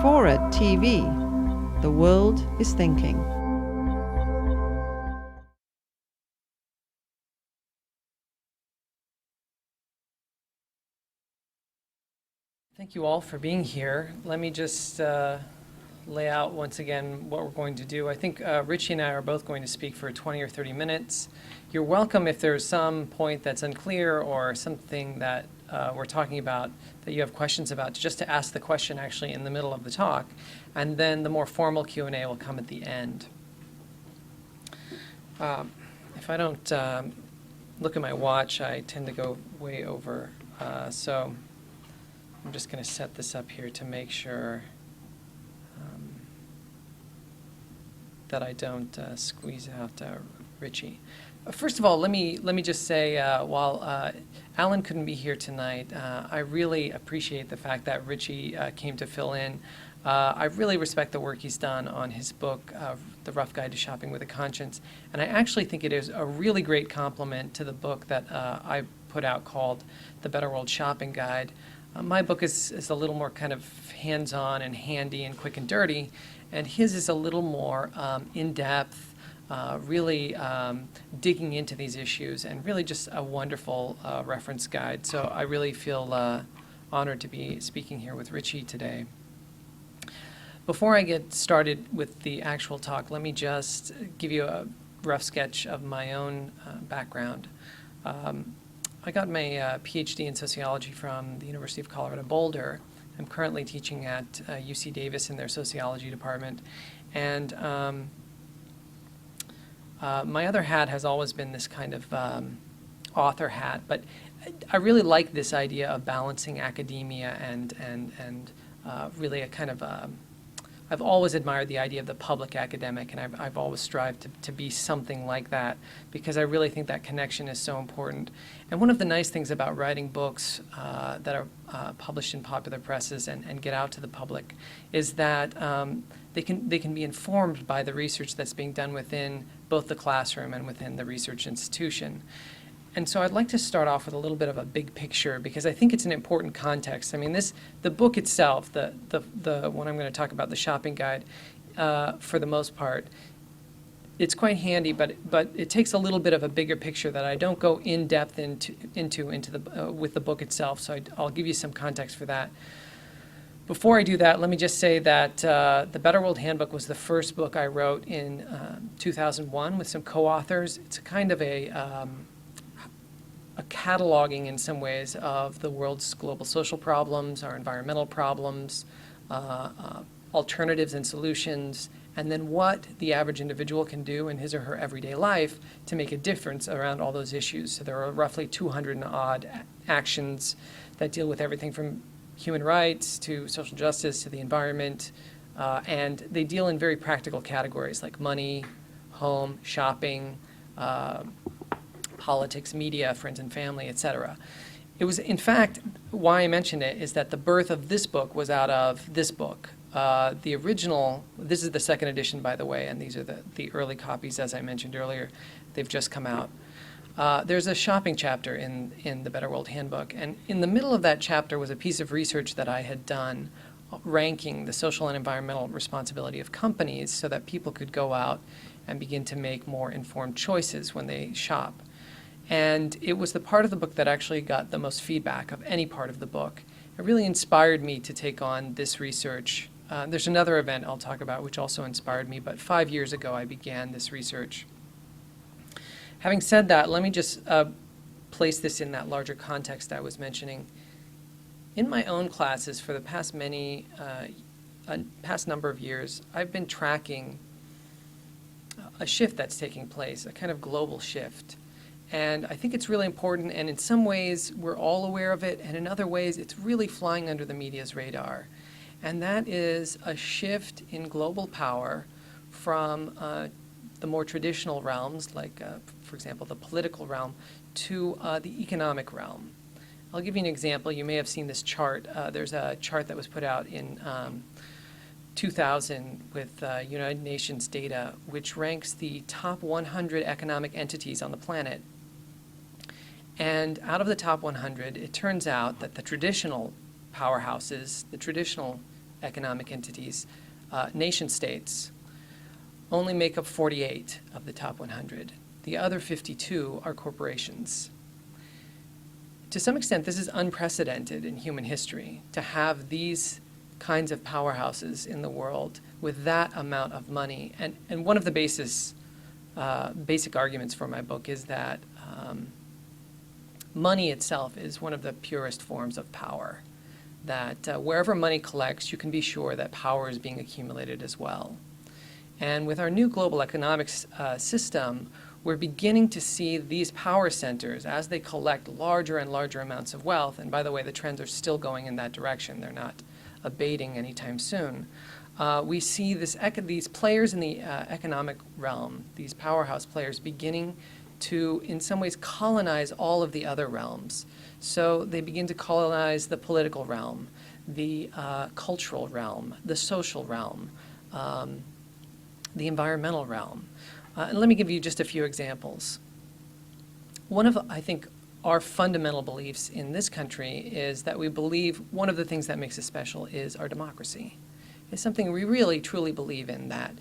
Forward TV. The world is thinking. Thank you all for being here. Let me just lay out once again what we're going to do. I think Richie and I are both going to speak for 20 or 30 minutes. You're welcome if there's some point that's unclear or something that we're talking about that you have questions about, just to ask the question actually in the middle of the talk. And then the more formal Q&A will come at the end. If I don't look at my watch, I tend to go way over. So I'm just going to set this up here to make sure that I don't squeeze out Richie. First of all, let me just say, while Alan couldn't be here tonight, I really appreciate the fact that Richie came to fill in. I really respect the work he's done on his book, The Rough Guide to Shopping with a Conscience, and I actually think it is a really great compliment to the book that I put out called The Better World Shopping Guide. My book is a little more kind of hands-on and handy and quick and dirty, and his is a little more in-depth, really digging into these issues, and really just a wonderful reference guide. So I really feel honored to be speaking here with Richie today. Before I get started with the actual talk, let me just give you a rough sketch of my own background. I got my PhD in sociology from the University of Colorado Boulder. I'm currently teaching at UC Davis in their sociology department. And my other hat has always been this kind of author hat, but I really like this idea of balancing academia and really a kind of I've always admired the idea of the public academic, and I've always strived to be something like that, because I really think that connection is so important. And one of the nice things about writing books that are published in popular presses and get out to the public is that they can be informed by the research that's being done within both the classroom and within the research institution. And so I'd like to start off with a little bit of a big picture, because I think it's an important context. I mean, the book itself, the one I'm going to talk about, the shopping guide, for the most part, it's quite handy, but it takes a little bit of a bigger picture that I don't go in depth into the with the book itself. So I'll give you some context for that. Before I do that, let me just say that the Better World Handbook was the first book I wrote in 2001 with some co-authors. It's a kind of a cataloging in some ways of the world's global social problems, our environmental problems, alternatives and solutions, and then what the average individual can do in his or her everyday life to make a difference around all those issues. So there are roughly 200 and odd actions that deal with everything from human rights to social justice to the environment, and they deal in very practical categories like money, home, shopping, politics, media, friends and family, etc. It was, in fact, why I mentioned it is that the birth of this book was out of this book. The original, this is the second edition, by the way, and these are the early copies, as I mentioned earlier. They've just come out. There's a shopping chapter in the Better World Handbook, and in the middle of that chapter was a piece of research that I had done ranking the social and environmental responsibility of companies so that people could go out and begin to make more informed choices when they shop. And it was the part of the book that actually got the most feedback of any part of the book. It really inspired me to take on this research. There's another event I'll talk about which also inspired me, but 5 years ago I began this research. Having said that, let me just place this in that larger context I was mentioning. In my own classes for the past number of years, I've been tracking a shift that's taking place, a kind of global shift. And I think it's really important, and in some ways we're all aware of it, and in other ways it's really flying under the media's radar. And that is a shift in global power from the more traditional realms, like, for example, the political realm, to the economic realm. I'll give you an example. You may have seen this chart. There's a chart that was put out in 2000 with United Nations data, which ranks the top 100 economic entities on the planet. And out of the top 100, it turns out that the traditional powerhouses, the traditional economic entities, nation states, only make up 48 of the top 100. The other 52 are corporations. To some extent, this is unprecedented in human history, to have these kinds of powerhouses in the world with that amount of money. And one of the basic arguments for my book is that money itself is one of the purest forms of power, that wherever money collects, you can be sure that power is being accumulated as well. And with our new global economics system, we're beginning to see these power centers, as they collect larger and larger amounts of wealth, and by the way, the trends are still going in that direction. They're not abating anytime soon. We see these players in the economic realm, these powerhouse players, beginning to, in some ways, colonize all of the other realms. So they begin to colonize the political realm, the cultural realm, the social realm, the environmental realm. And let me give you just a few examples. One of, I think, our fundamental beliefs in this country is that we believe one of the things that makes us special is our democracy. It's something we really, truly believe in, that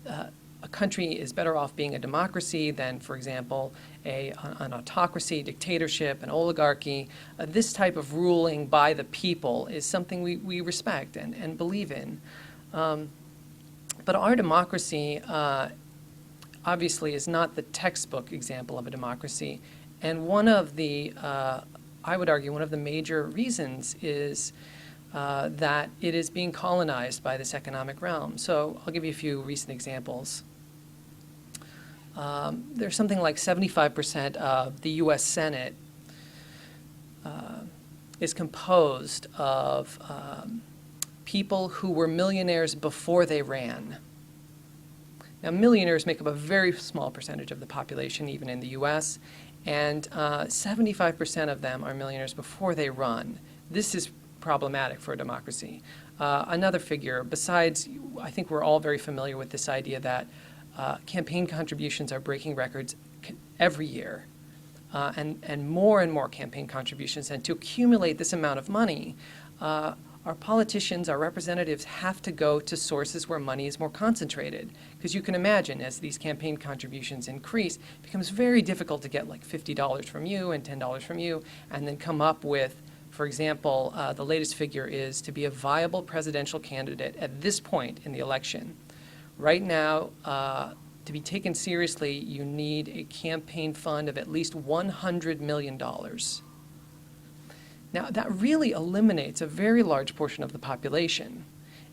a country is better off being a democracy than, for example, an autocracy, dictatorship, an oligarchy. This type of ruling by the people is something we respect and believe in. But our democracy obviously is not the textbook example of a democracy. And one of the, I would argue, one of the major reasons is that it is being colonized by this economic realm. So I'll give you a few recent examples. There's something like 75% of the U.S. Senate is composed of people who were millionaires before they ran. Now, millionaires make up a very small percentage of the population, even in the U.S., and 75% of them are millionaires before they run. This is problematic for a democracy. Another figure, besides, I think we're all very familiar with this idea that campaign contributions are breaking records every year, and more campaign contributions. And to accumulate this amount of money, our politicians, our representatives have to go to sources where money is more concentrated. Because you can imagine, as these campaign contributions increase, it becomes very difficult to get like $50 from you and $10 from you, and then come up with, for example, the latest figure is to be a viable presidential candidate at this point in the election. Right now, to be taken seriously, you need a campaign fund of at least $100 million. Now, that really eliminates a very large portion of the population,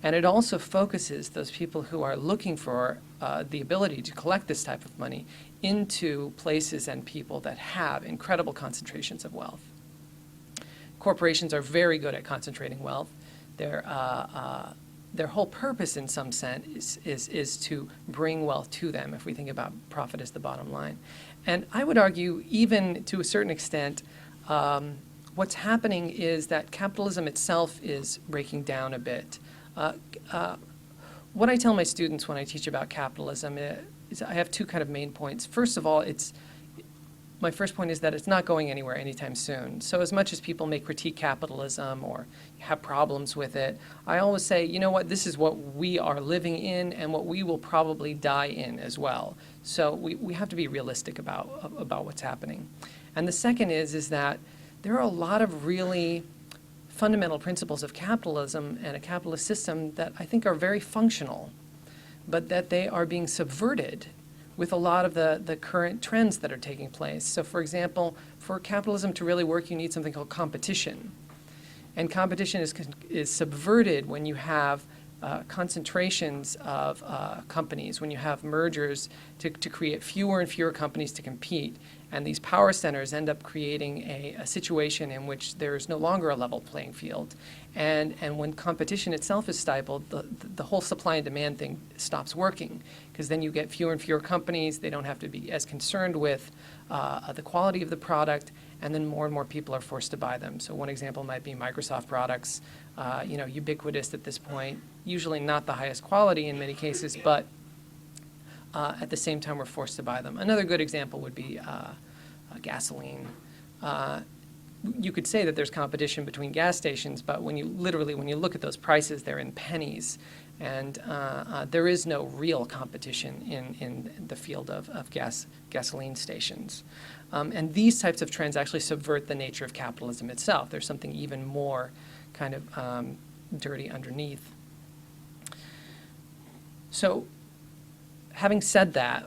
and it also focuses those people who are looking for the ability to collect this type of money into places and people that have incredible concentrations of wealth. Corporations are very good at concentrating wealth. Their whole purpose, in some sense, is to bring wealth to them, if we think about profit as the bottom line. And I would argue, even to a certain extent, what's happening is that capitalism itself is breaking down a bit. What I tell my students when I teach about capitalism is I have two kind of main points. First of all, my first point is that it's not going anywhere anytime soon. So as much as people may critique capitalism or have problems with it, I always say, you know what, this is what we are living in and what we will probably die in as well. So we have to be realistic about what's happening. And the second is that there are a lot of really fundamental principles of capitalism and a capitalist system that I think are very functional, but that they are being subverted with a lot of the current trends that are taking place. So for example, for capitalism to really work, you need something called competition. And competition is subverted when you have concentrations of companies, when you have mergers to create fewer and fewer companies to compete. And these power centers end up creating a situation in which there is no longer a level playing field. And when competition itself is stifled, the whole supply and demand thing stops working, because then you get fewer and fewer companies. They don't have to be as concerned with the quality of the product, and then more and more people are forced to buy them. So one example might be Microsoft products, ubiquitous at this point, usually not the highest quality in many cases, but at the same time we're forced to buy them. Another good example would be gasoline. you could say that there's competition between gas stations, but when you look at those prices, they're in pennies. And there is no real competition in the field of gasoline stations. And these types of trends actually subvert the nature of capitalism itself. There's something even more kind of dirty underneath. So, having said that,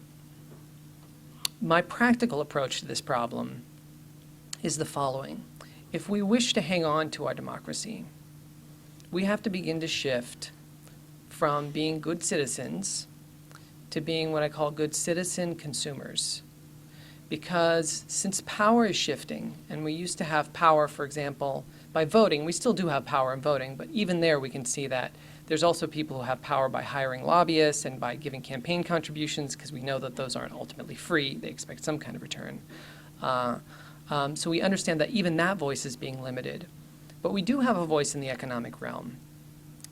my practical approach to this problem is the following. If we wish to hang on to our democracy, we have to begin to shift from being good citizens to being what I call good citizen consumers. Because since power is shifting, and we used to have power, for example, by voting, we still do have power in voting, but even there we can see that there's also people who have power by hiring lobbyists and by giving campaign contributions, because we know that those aren't ultimately free. They expect some kind of return. So we understand that even that voice is being limited. But we do have a voice in the economic realm.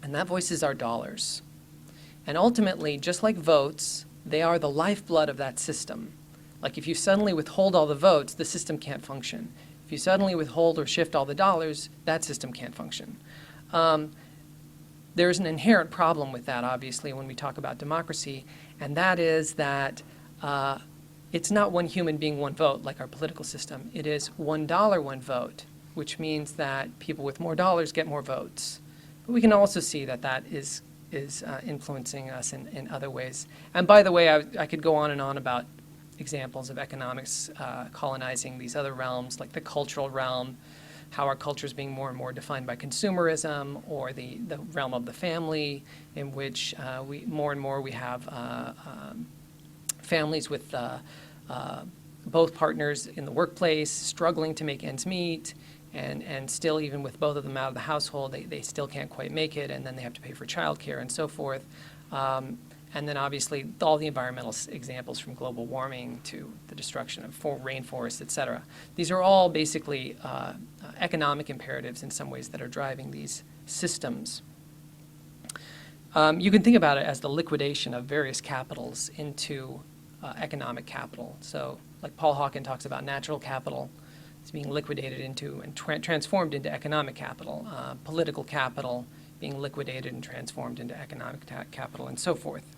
And that voice is our dollars. And ultimately, just like votes, they are the lifeblood of that system. Like if you suddenly withhold all the votes, the system can't function. If you suddenly withhold or shift all the dollars, that system can't function. There's an inherent problem with that, obviously, when we talk about democracy, and that is that it's not one human being, one vote, like our political system. It is $1, one vote, which means that people with more dollars get more votes. But we can also see that that is influencing us in other ways. And by the way, I could go on and on about examples of economics colonizing these other realms, like the cultural realm, how our culture is being more and more defined by consumerism, or the realm of the family, in which we more and more we have families with both partners in the workplace struggling to make ends meet, and still, even with both of them out of the household, they still can't quite make it, and then they have to pay for childcare and so forth. And then obviously all the environmental examples, from global warming to the destruction of rainforests, et cetera. These are all basically economic imperatives in some ways that are driving these systems. You can think about it as the liquidation of various capitals into economic capital. So like Paul Hawken talks about natural capital, it's being liquidated into and transformed into economic capital, political capital being liquidated and transformed into economic capital, and so forth.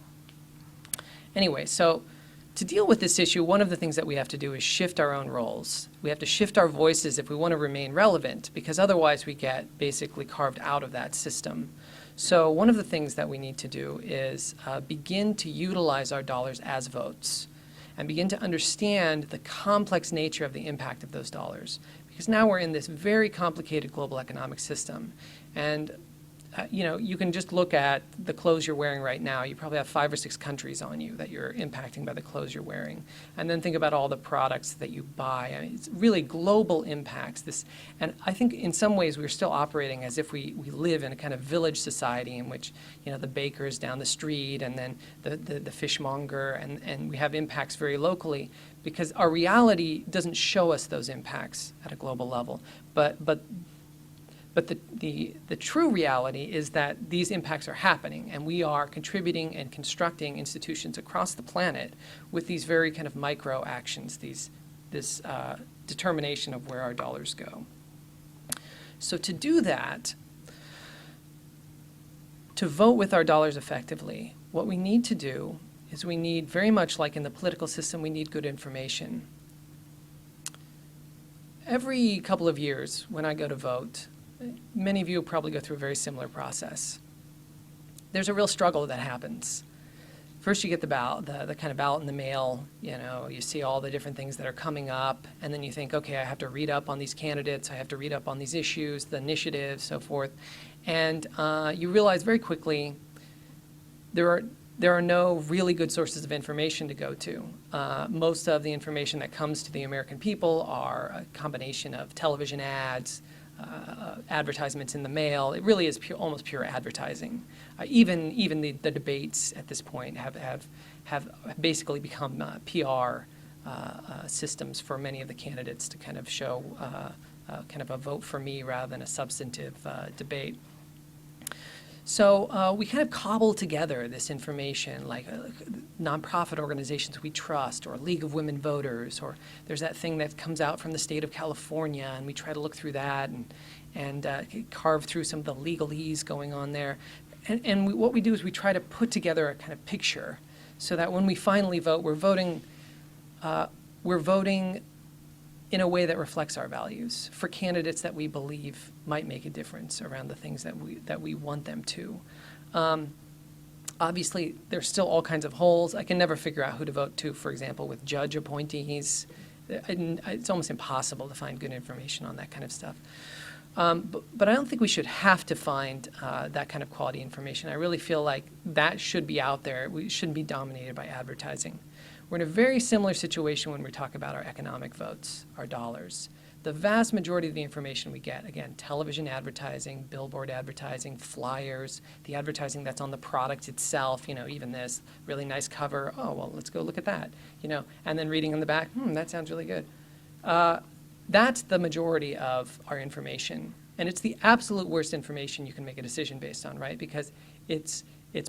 Anyway, so to deal with this issue, one of the things that we have to do is shift our own roles. We have to shift our voices if we want to remain relevant, because otherwise we get basically carved out of that system. So one of the things that we need to do is begin to utilize our dollars as votes, and begin to understand the complex nature of the impact of those dollars. Because now we're in this very complicated global economic system. And you can just look at the clothes you're wearing right now. You probably have 5 or 6 countries on you that you're impacting by the clothes you're wearing. And then think about all the products that you buy. I mean, it's really global impacts. And I think in some ways we're still operating as if we live in a kind of village society in which, the baker is down the street, and then the fishmonger, and we have impacts very locally, because our reality doesn't show us those impacts at a global level. But the true reality is that these impacts are happening, and we are contributing and constructing institutions across the planet with these very kind of micro actions, this determination of where our dollars go. So to do that, to vote with our dollars effectively, what we need to do is we need, very much like in the political system, we need good information. Every couple of years when I go to vote, many of you probably go through a very similar process. There's a real struggle that happens. First you get the ballot, the kind of ballot in the mail, you see all the different things that are coming up, and then you think, okay, I have to read up on these candidates, I have to read up on these issues, the initiatives, so forth. And you realize very quickly there are no really good sources of information to go to. Most of the information that comes to the American people are a combination of television ads, advertisements in the mail. It really is almost pure advertising. Even the debates at this point have basically become PR systems for many of the candidates to kind of show kind of a vote for me rather than a substantive debate. So we kind of cobble together this information, like nonprofit organizations we trust, or League of Women Voters, or there's that thing that comes out from the state of California, and we try to look through that and carve through some of the legalese going on there. And what we do is we try to put together a kind of picture so that when we finally vote, we're voting in a way that reflects our values for candidates that we believe might make a difference around the things that we want them to. Obviously, there's still all kinds of holes. I can never figure out who to vote to, for example, with judge appointees. It's almost impossible to find good information on that kind of stuff. But I don't think we should have to find that kind of quality information. I really feel like that should be out there. We shouldn't be dominated by advertising. We're in a very similar situation when we talk about our economic votes, our dollars. The vast majority of the information we get, again, television advertising, billboard advertising, flyers, the advertising that's on the product itself, even this really nice cover, oh, well, let's go look at that, and then reading on the back, that sounds really good. That's the majority of our information. And it's the absolute worst information you can make a decision based on, right? Because it's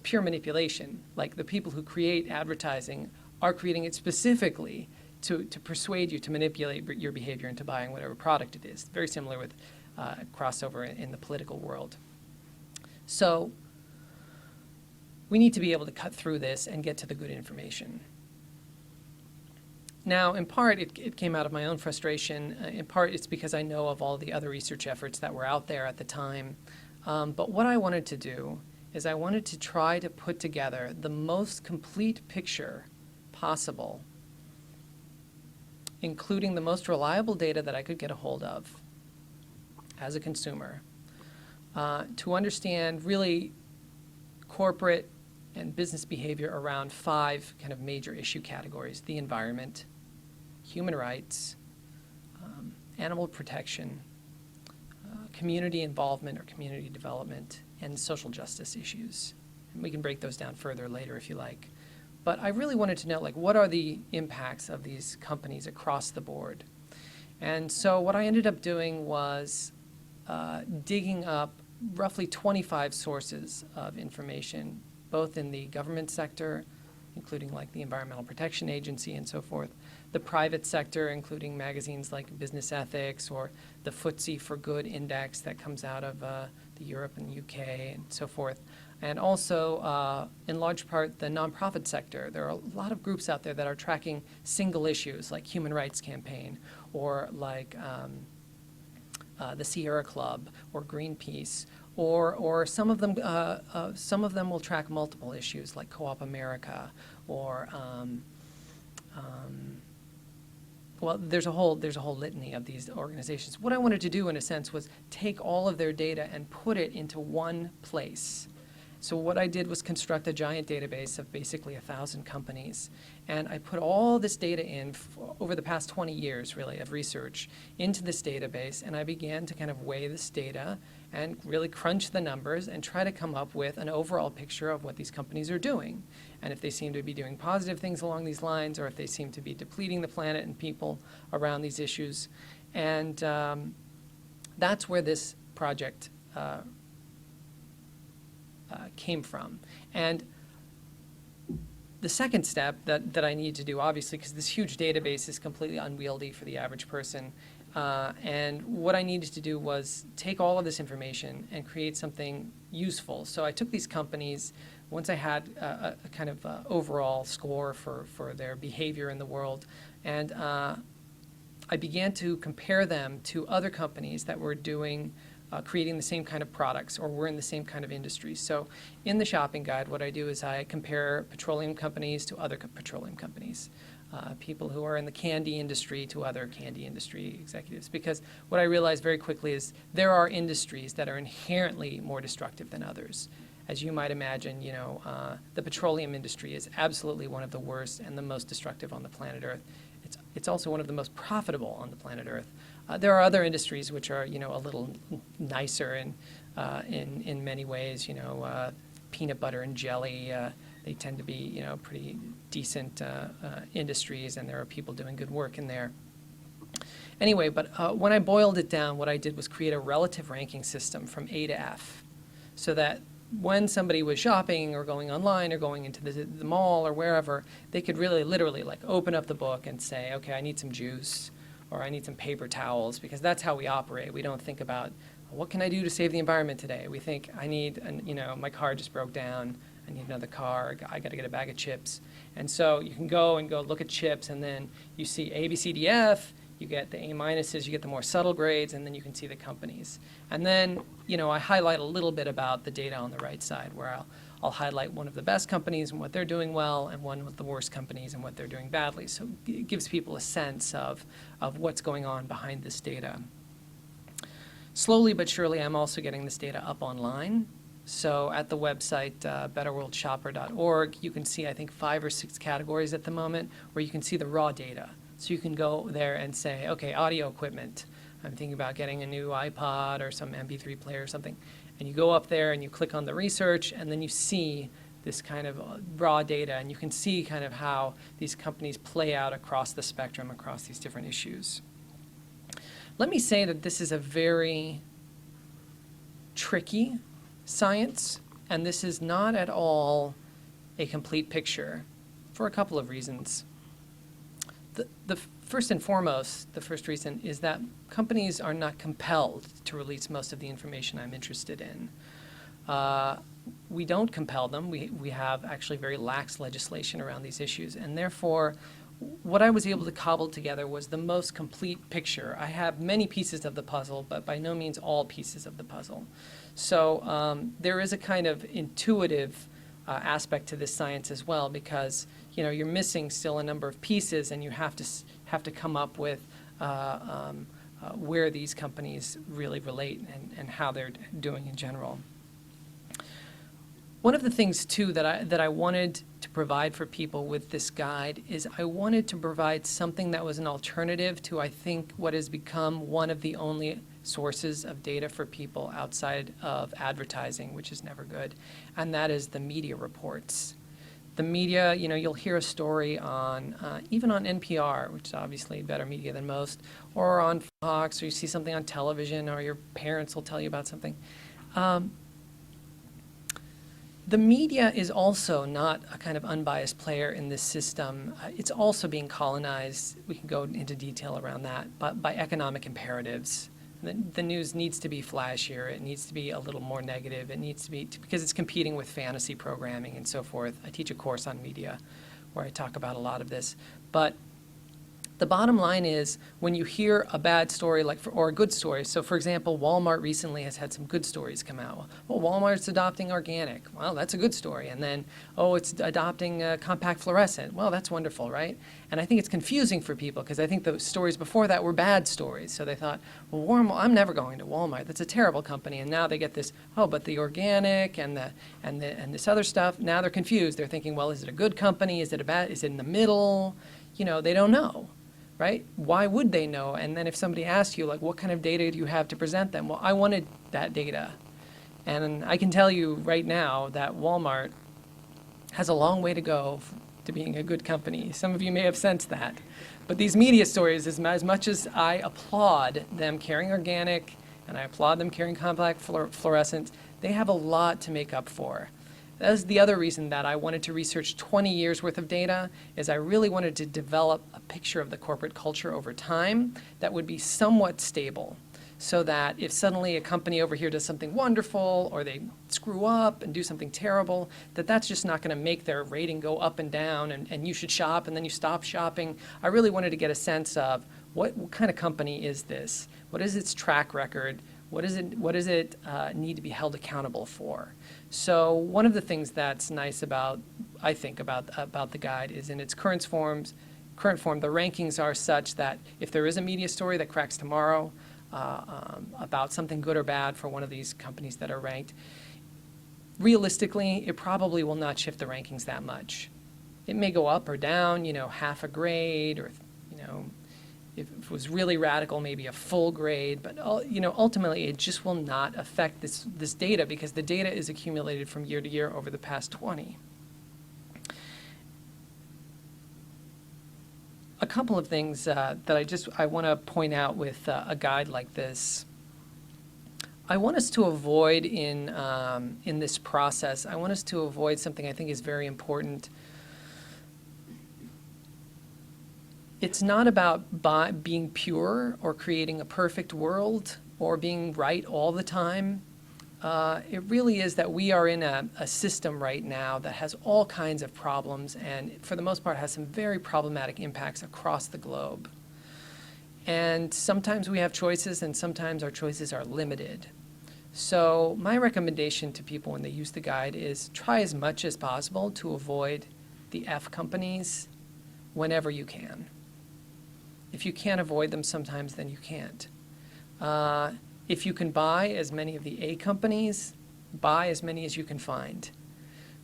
pure manipulation. Like the people who create advertising are creating it specifically to persuade you to manipulate your behavior into buying whatever product it is. Very similar with crossover in the political world. So we need to be able to cut through this and get to the good information. Now, in part, it came out of my own frustration. In part, it's because I know of all the other research efforts that were out there at the time. But what I wanted to do is I wanted to try to put together the most complete picture possible, including the most reliable data that I could get a hold of as a consumer, to understand really corporate and business behavior around 5 kind of major issue categories: the environment, human rights, animal protection, community involvement or community development, and social justice issues. And we can break those down further later if you like. But I really wanted to know, what are the impacts of these companies across the board? And so what I ended up doing was digging up roughly 25 sources of information, both in the government sector, including the Environmental Protection Agency and so forth, the private sector, including magazines like Business Ethics or the FTSE for Good index that comes out of the Europe and the UK and so forth, and also, in large part, the nonprofit sector. There are a lot of groups out there that are tracking single issues like Human Rights Campaign or the Sierra Club or Greenpeace, or some of them will track multiple issues like Co-op America or well, there's a whole litany of these organizations. What I wanted to do, in a sense, was take all of their data and put it into one place. So what I did was construct a giant database of basically 1,000 companies. And I put all this data in over the past 20 years, really, of research into this database. And I began to kind of weigh this data and really crunch the numbers and try to come up with an overall picture of what these companies are doing. And if they seem to be doing positive things along these lines, or if they seem to be depleting the planet and people around these issues. And that's where this project came from. And the second step that I need to do, obviously, because this huge database is completely unwieldy for the average person, and what I needed to do was take all of this information and create something useful. So I took these companies, once I had a kind of overall score for their behavior in the world, and I began to compare them to other companies that were doing creating the same kind of products or were in the same kind of industries. So in the shopping guide, what I do is I compare petroleum companies to other petroleum companies, people who are in the candy industry to other candy industry executives. Because what I realized very quickly is there are industries that are inherently more destructive than others. As you might imagine, the petroleum industry is absolutely one of the worst and the most destructive on the planet Earth. It's also one of the most profitable on the planet Earth. There are other industries which are, a little nicer in many ways. Peanut butter and jelly. They tend to be, pretty decent industries, and there are people doing good work in there. Anyway, but when I boiled it down, what I did was create a relative ranking system from A to F, so that when somebody was shopping or going online or going into the mall or wherever, they could really literally like open up the book and say, okay, I need some juice or I need some paper towels, because that's how we operate. We don't think about what can I do to save the environment today. We think I need, my car just broke down. I need another car. I got to get a bag of chips. And so you can go look at chips, and then you see A, B, C, D, F. You get the A minuses, you get the more subtle grades, and then you can see the companies. And then, I highlight a little bit about the data on the right side, where I'll highlight one of the best companies and what they're doing well, and one with the worst companies and what they're doing badly. So it gives people a sense of what's going on behind this data. Slowly but surely, I'm also getting this data up online. So at the website, betterworldshopper.org, you can see, I think, 5 or 6 categories at the moment where you can see the raw data. So you can go there and say, okay, audio equipment. I'm thinking about getting a new iPod or some MP3 player or something. And you go up there and you click on the research, and then you see this kind of raw data, and you can see kind of how these companies play out across the spectrum, across these different issues. Let me say that this is a very tricky science, and this is not at all a complete picture for a couple of reasons. The first and foremost, the first reason is that companies are not compelled to release most of the information I'm interested in. We don't compel them. We have actually very lax legislation around these issues, and therefore what I was able to cobble together was the most complete picture. I have many pieces of the puzzle, but by no means all pieces of the puzzle. So there is a kind of intuitive aspect to this science as well, because you're missing still a number of pieces, and you have to come up with where these companies really relate and how they're doing in general. One of the things too that I wanted to provide for people with this guide is I wanted to provide something that was an alternative to, I think, what has become one of the only sources of data for people outside of advertising, which is never good, and that is the media reports. The media, you'll hear a story on, even on NPR, which is obviously better media than most, or on Fox, or you see something on television, or your parents will tell you about something. The media is also not a kind of unbiased player in this system. It's also being colonized, we can go into detail around that, but by economic imperatives. The news needs to be flashier, it needs to be a little more negative, it needs to be, because it's competing with fantasy programming and so forth. I teach a course on media where I talk about a lot of this. But the bottom line is, when you hear a bad story or a good story, so for example, Walmart recently has had some good stories come out. Well, Walmart's adopting organic. Well, that's a good story. And then, it's adopting compact fluorescent. Well, that's wonderful, right? And I think it's confusing for people, because I think the stories before that were bad stories. So they thought, well, I'm never going to Walmart. That's a terrible company. And now they get this, but the organic and this other stuff. Now they're confused. They're thinking, well, is it a good company? Is it a bad? Is it in the middle? They don't know. Right? Why would they know? And then if somebody asks you, what kind of data do you have to present them? Well, I wanted that data. And I can tell you right now that Walmart has a long way to go to being a good company. Some of you may have sensed that. But these media stories, as much as I applaud them carrying organic, and I applaud them carrying compact fluorescent, they have a lot to make up for. That's the other reason that I wanted to research 20 years worth of data, is I really wanted to develop a picture of the corporate culture over time that would be somewhat stable, so that if suddenly a company over here does something wonderful, or they screw up and do something terrible, that's just not going to make their rating go up and down, and you should shop and then you stop shopping. I really wanted to get a sense of what kind of company is this? What is its track record? What does it need to be held accountable for? So one of the things that's nice about the guide is, in its current form, the rankings are such that if there is a media story that cracks tomorrow about something good or bad for one of these companies that are ranked, realistically, it probably will not shift the rankings that much. It may go up or down, half a grade, or, if it was really radical, maybe a full grade, but ultimately it just will not affect this data, because the data is accumulated from year to year over the past 20. A couple of things that I want to point out with a guide like this. I want us to avoid in this process, I want us to avoid something I think is very important. It's not about being pure or creating a perfect world or being right all the time. It really is that we are in a system right now that has all kinds of problems and, for the most part, has some very problematic impacts across the globe. And sometimes we have choices, and sometimes our choices are limited. So my recommendation to people when they use the guide is try as much as possible to avoid the F companies whenever you can. If you can't avoid them sometimes, then you can't. If you can buy as many of the A companies, buy as many as you can find.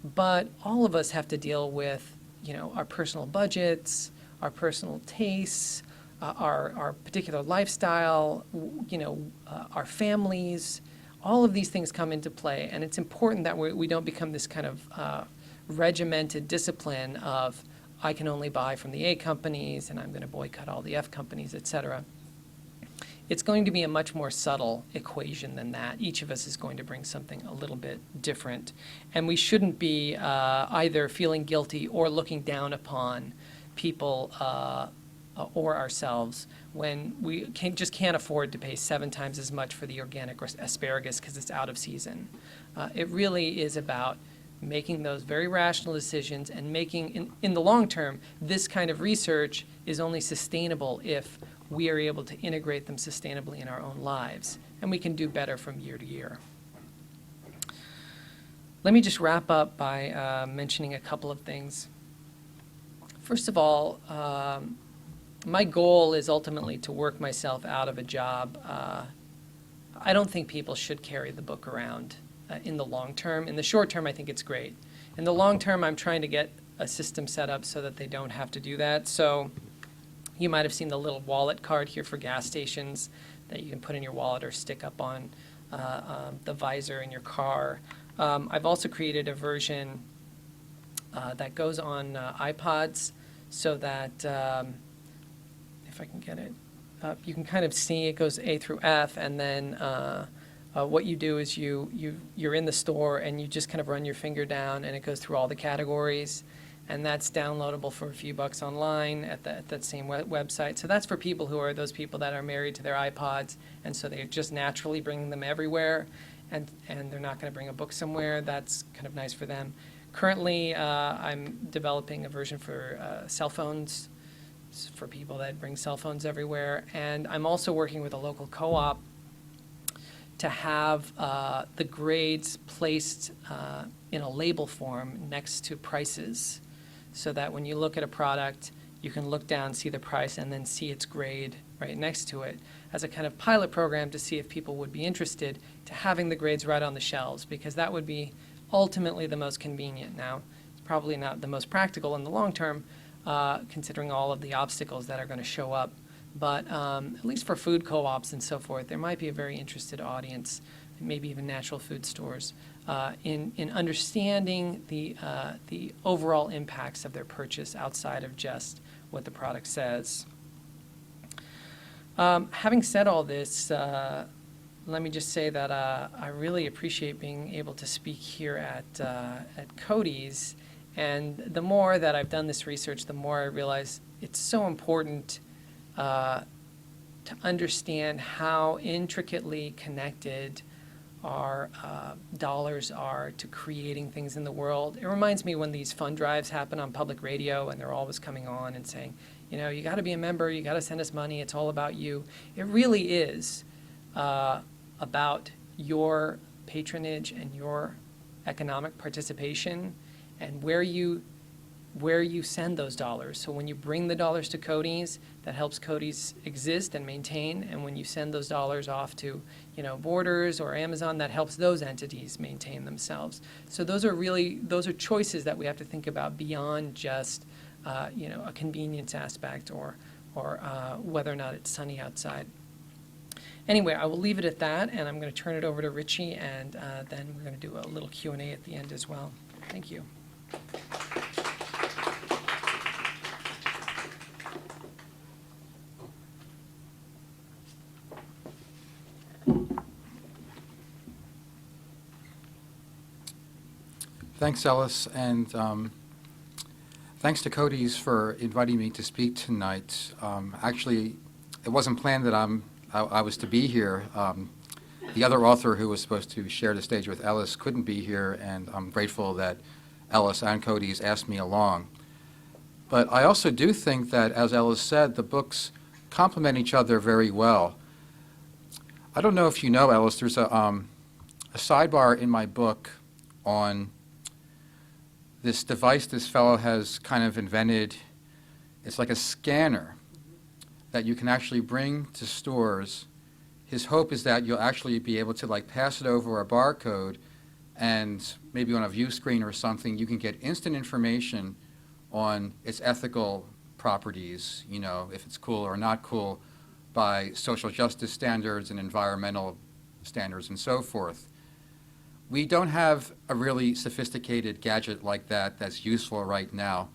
But all of us have to deal with, our personal budgets, our personal tastes, our particular lifestyle, our families. All of these things come into play, and it's important that we don't become this kind of regimented discipline of I can only buy from the A companies and I'm going to boycott all the F companies, et cetera. It's going to be a much more subtle equation than that. Each of us is going to bring something a little bit different. And we shouldn't be either feeling guilty or looking down upon people or ourselves when we just can't afford to pay 7 times as much for the organic asparagus because it's out of season. It really is about making those very rational decisions and making, in the long term, this kind of research is only sustainable if we are able to integrate them sustainably in our own lives. And we can do better from year to year. Let me just wrap up by mentioning a couple of things. First of all, my goal is ultimately to work myself out of a job. I don't think people should carry the book around in the long term. In the short term, I think it's great. In the long term, I'm trying to get a system set up so that they don't have to do that. So you might have seen the little wallet card here for gas stations that you can put in your wallet or stick up on the visor in your car. I've also created a version that goes on iPods so that, if I can get it up, you can kind of see it goes A through F, and then what you do is you're in the store and you just kind of run your finger down and it goes through all the categories, and that's downloadable for a few bucks online at that same website. So that's for people who are those people that are married to their iPods, and so they're just naturally bringing them everywhere, and they're not going to bring a book somewhere. That's kind of nice for them. Currently, I'm developing a version for cell phones, for people that bring cell phones everywhere, and I'm also working with a local co-op to have the grades placed in a label form next to prices, so that when you look at a product, you can look down, see the price, and then see its grade right next to it, as a kind of pilot program to see if people would be interested to having the grades right on the shelves, because that would be ultimately the most convenient. Now, it's probably not the most practical in the long term, considering all of the obstacles that are going to show up. But at least for food co-ops and so forth, there might be a very interested audience, maybe even natural food stores, in understanding the overall impacts of their purchase outside of just what the product says. Having said all this, let me just say that I really appreciate being able to speak here at Cody's. And the more that I've done this research, the more I realize it's so important to understand how intricately connected our dollars are to creating things in the world. It reminds me when these fund drives happen on public radio and they're always coming on and saying, you got to be a member, you got to send us money, it's all about you. It really is about your patronage and your economic participation and where you send those dollars. So when you bring the dollars to Cody's, that helps Cody's exist and maintain. And when you send those dollars off to, Borders or Amazon, that helps those entities maintain themselves. So those are choices that we have to think about beyond just, a convenience aspect or whether or not it's sunny outside. Anyway, I will leave it at that, and I'm going to turn it over to Richie, and then we're going to do a little Q&A at the end as well. Thank you. Thanks, Ellis, and thanks to Cody's for inviting me to speak tonight. Actually, it wasn't planned that I was to be here. The other author who was supposed to share the stage with Ellis couldn't be here, and I'm grateful that Ellis and Cody's asked me along. But I also do think that, as Ellis said, the books complement each other very well. I don't know if you know, Ellis, there's a sidebar in my book on this device this fellow has kind of invented. It's like a scanner that you can actually bring to stores. His hope is that you'll actually be able to like pass it over a barcode, and maybe on a view screen or something, you can get instant information on its ethical properties, you know, if it's cool or not cool, by social justice standards and environmental standards and so forth. We don't have a really sophisticated gadget like that that's useful right now.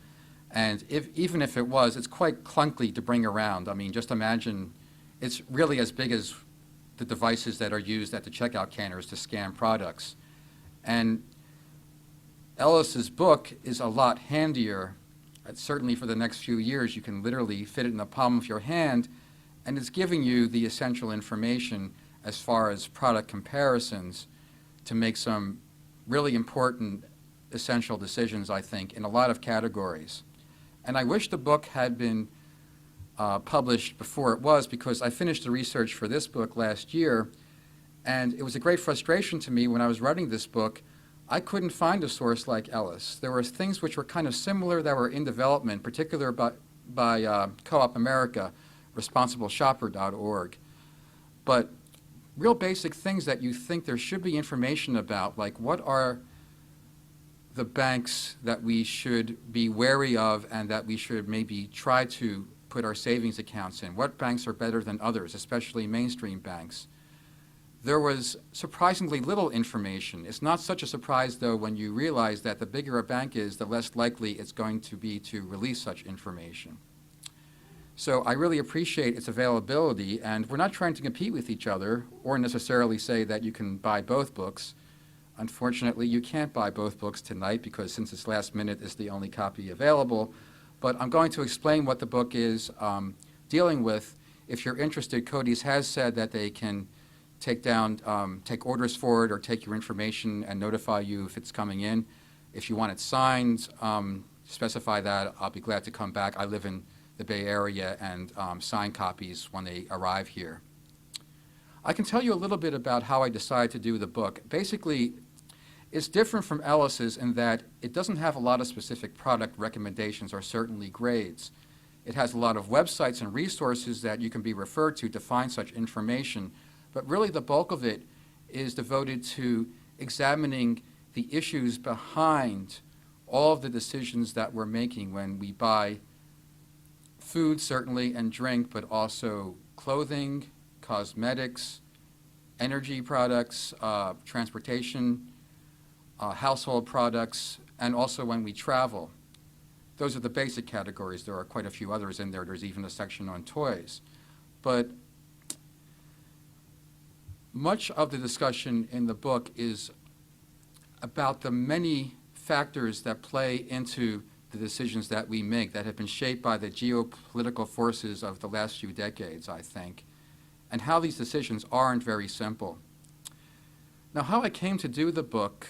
And even if it was, it's quite clunky to bring around. I mean, just imagine it's really as big as the devices that are used at the checkout counters to scan products. And Ellis's book is a lot handier. Certainly for the next few years, you can literally fit it in the palm of your hand, and it's giving you the essential information as far as product comparisons to make some really important, essential decisions, I think, in a lot of categories. And I wish the book had been published before it was, because I finished the research for this book last year, and it was a great frustration to me when I was writing this book. I couldn't find a source like Ellis. There were things which were kind of similar that were in development, particularly by Co-op America, responsibleshopper.org. But real basic things that you think there should be information about, like what are the banks that we should be wary of and that we should maybe try to put our savings accounts in? What banks are better than others, especially mainstream banks? There was surprisingly little information. It's not such a surprise, though, when you realize that the bigger a bank is, the less likely it's going to be to release such information. So I really appreciate its availability, and we're not trying to compete with each other or necessarily say that you can buy both books. Unfortunately, you can't buy both books tonight because since it's last minute, it's the only copy available. But I'm going to explain what the book is dealing with. If you're interested, Cody's has said that they can take orders for it or take your information and notify you if it's coming in. If you want it signed, specify that. I'll be glad to come back. I live in the Bay Area and sign copies when they arrive here. I can tell you a little bit about how I decided to do the book. Basically, it's different from Ellis's in that it doesn't have a lot of specific product recommendations or certainly grades. It has a lot of websites and resources that you can be referred to find such information, but really the bulk of it is devoted to examining the issues behind all of the decisions that we're making when we buy food, certainly, and drink, but also clothing, cosmetics, energy products, transportation, household products, and also when we travel. Those are the basic categories. There are quite a few others in there. There's even a section on toys. But much of the discussion in the book is about the many factors that play into the decisions that we make that have been shaped by the geopolitical forces of the last few decades, I think, and how these decisions aren't very simple. Now, how I came to do the book,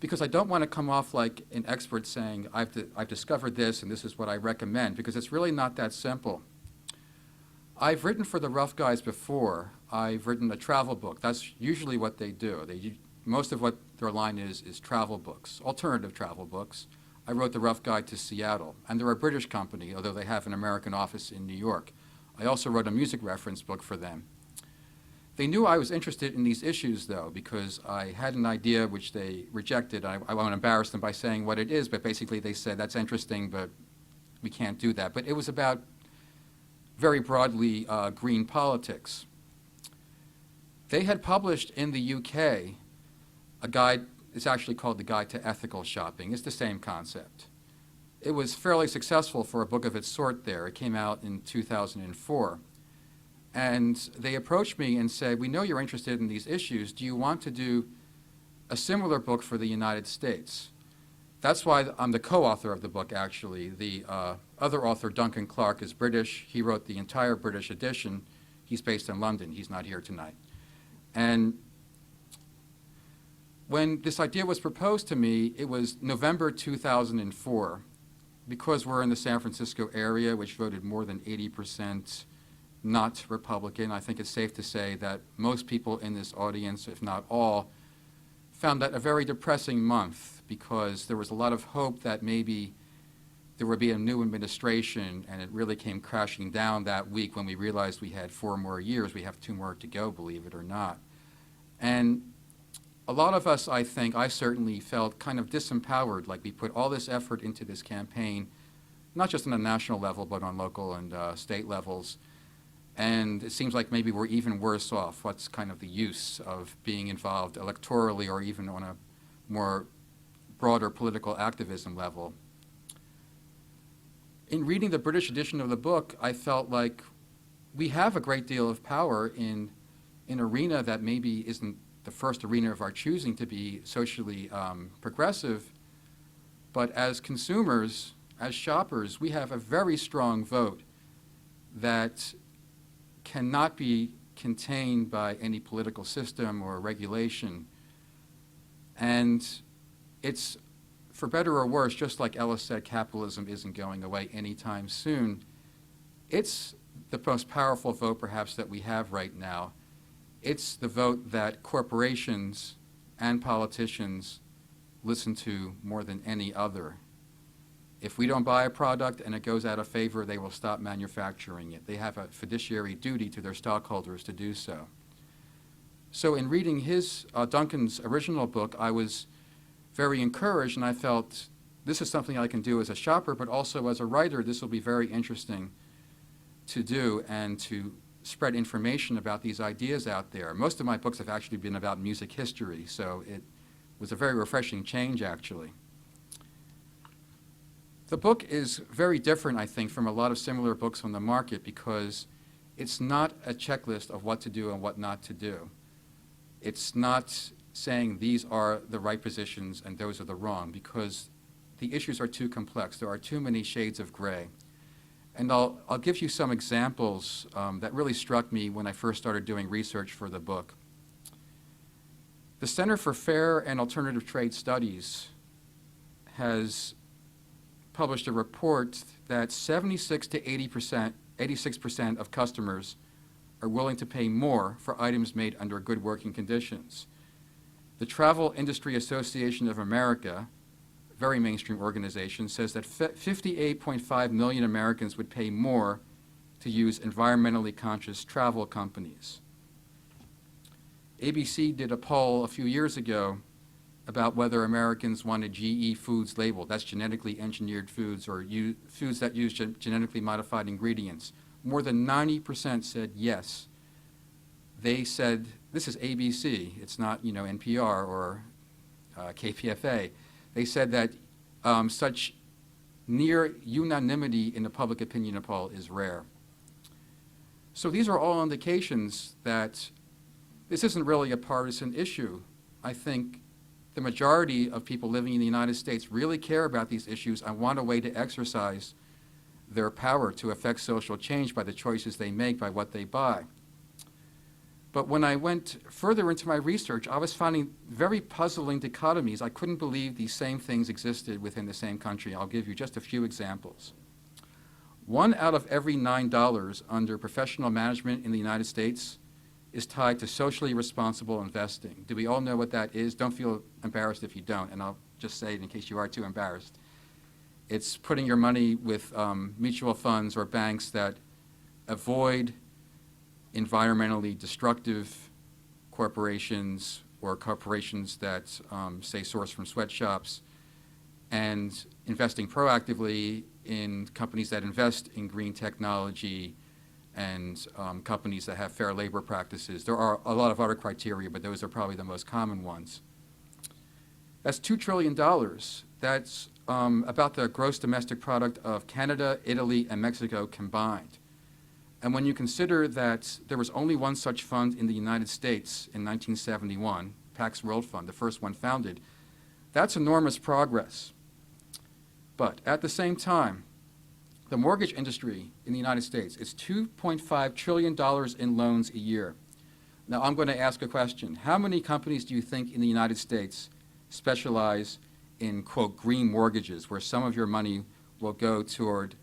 because I don't want to come off like an expert saying, I've discovered this and this is what I recommend, because it's really not that simple. I've written for the rough guys before. I've written a travel book. That's usually what they do. Most of what their line is travel books, alternative travel books. I wrote The Rough Guide to Seattle, and they're a British company, although they have an American office in New York. I also wrote a music reference book for them. They knew I was interested in these issues, though, because I had an idea which they rejected. I won't embarrass them by saying what it is, but basically they said, that's interesting, but we can't do that. But it was about very broadly green politics. They had published in the UK a guide. It's actually called The Guide to Ethical Shopping. It's the same concept. It was fairly successful for a book of its sort there. It came out in 2004. And they approached me and said, we know you're interested in these issues. Do you want to do a similar book for the United States. That's why I'm the co-author of the book, actually. The other author, Duncan Clark, is British. He wrote the entire British edition. He's based in London. He's not here tonight. And when this idea was proposed to me, it was November 2004. Because we're in the San Francisco area, which voted more than 80% not Republican, I think it's safe to say that most people in this audience, if not all, found that a very depressing month because there was a lot of hope that maybe there would be a new administration, and it really came crashing down that week when we realized we had 4 more years. We have 2 more to go, believe it or not. And a lot of us, I think, I certainly felt kind of disempowered, like we put all this effort into this campaign, not just on a national level, but on local and state levels. And it seems like maybe we're even worse off. What's kind of the use of being involved electorally or even on a more broader political activism level? In reading the British edition of the book, I felt like we have a great deal of power in an arena that maybe isn't the first arena of our choosing to be socially progressive, but as consumers, as shoppers, we have a very strong vote that cannot be contained by any political system or regulation. And it's, for better or worse, just like Ellis said, capitalism isn't going away anytime soon. It's the most powerful vote, perhaps, that we have right now. It's the vote that corporations and politicians listen to more than any other. If we don't buy a product and it goes out of favor, they will stop manufacturing it. They have a fiduciary duty to their stockholders to do so. So in reading Duncan's original book, I was very encouraged, and I felt this is something I can do as a shopper, but also as a writer. This will be very interesting to do and to spread information about these ideas out there. Most of my books have actually been about music history, so it was a very refreshing change, actually. The book is very different, I think, from a lot of similar books on the market because it's not a checklist of what to do and what not to do. It's not saying these are the right positions and those are the wrong, because the issues are too complex. There are too many shades of gray. And I'll give you some examples that really struck me when I first started doing research for the book. The Center for Fair and Alternative Trade Studies has published a report that 76 to 86% of customers are willing to pay more for items made under good working conditions. The Travel Industry Association of America, very mainstream organization, says that 58.5 million Americans would pay more to use environmentally conscious travel companies. ABC did a poll a few years ago about whether Americans wanted GE foods labeled, that's genetically engineered foods, or foods that use genetically modified ingredients. More than 90% said yes. They said, this is ABC, it's not NPR or KPFA. They said that such near unanimity in the public opinion poll is rare. So these are all indications that this isn't really a partisan issue. I think the majority of people living in the United States really care about these issues and want a way to exercise their power to affect social change by the choices they make, by what they buy. But when I went further into my research, I was finding very puzzling dichotomies. I couldn't believe these same things existed within the same country. I'll give you just a few examples. 1 out of every $9 under professional management in the United States is tied to socially responsible investing. Do we all know what that is? Don't feel embarrassed if you don't, and I'll just say it in case you are too embarrassed. It's putting your money with mutual funds or banks that avoid environmentally destructive corporations or corporations that, say, source from sweatshops, and investing proactively in companies that invest in green technology and companies that have fair labor practices. There are a lot of other criteria, but those are probably the most common ones. That's $2 trillion. That's about the gross domestic product of Canada, Italy, and Mexico combined. And when you consider that there was only one such fund in the United States in 1971, Pax World Fund, the first one founded. That's enormous progress. But at the same time, the mortgage industry in the United States is $2.5 trillion in loans a year. Now, I'm going to ask a question. How many companies do you think in the United States specialize in, quote, green mortgages, where some of your money will go toward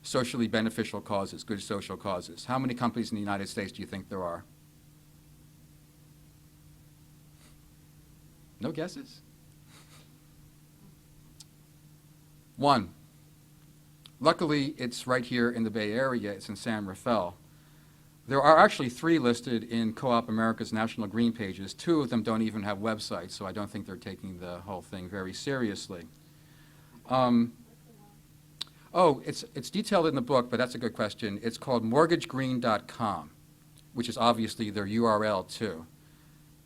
socially beneficial causes, good social causes? How many companies in the United States do you think there are? No guesses? One. Luckily, it's right here in the Bay Area. It's in San Rafael. There are actually 3 listed in Co-op America's National Green pages. 2 of them don't even have websites, so I don't think they're taking the whole thing very seriously. It's detailed in the book, but that's a good question. It's called mortgagegreen.com, which is obviously their URL too.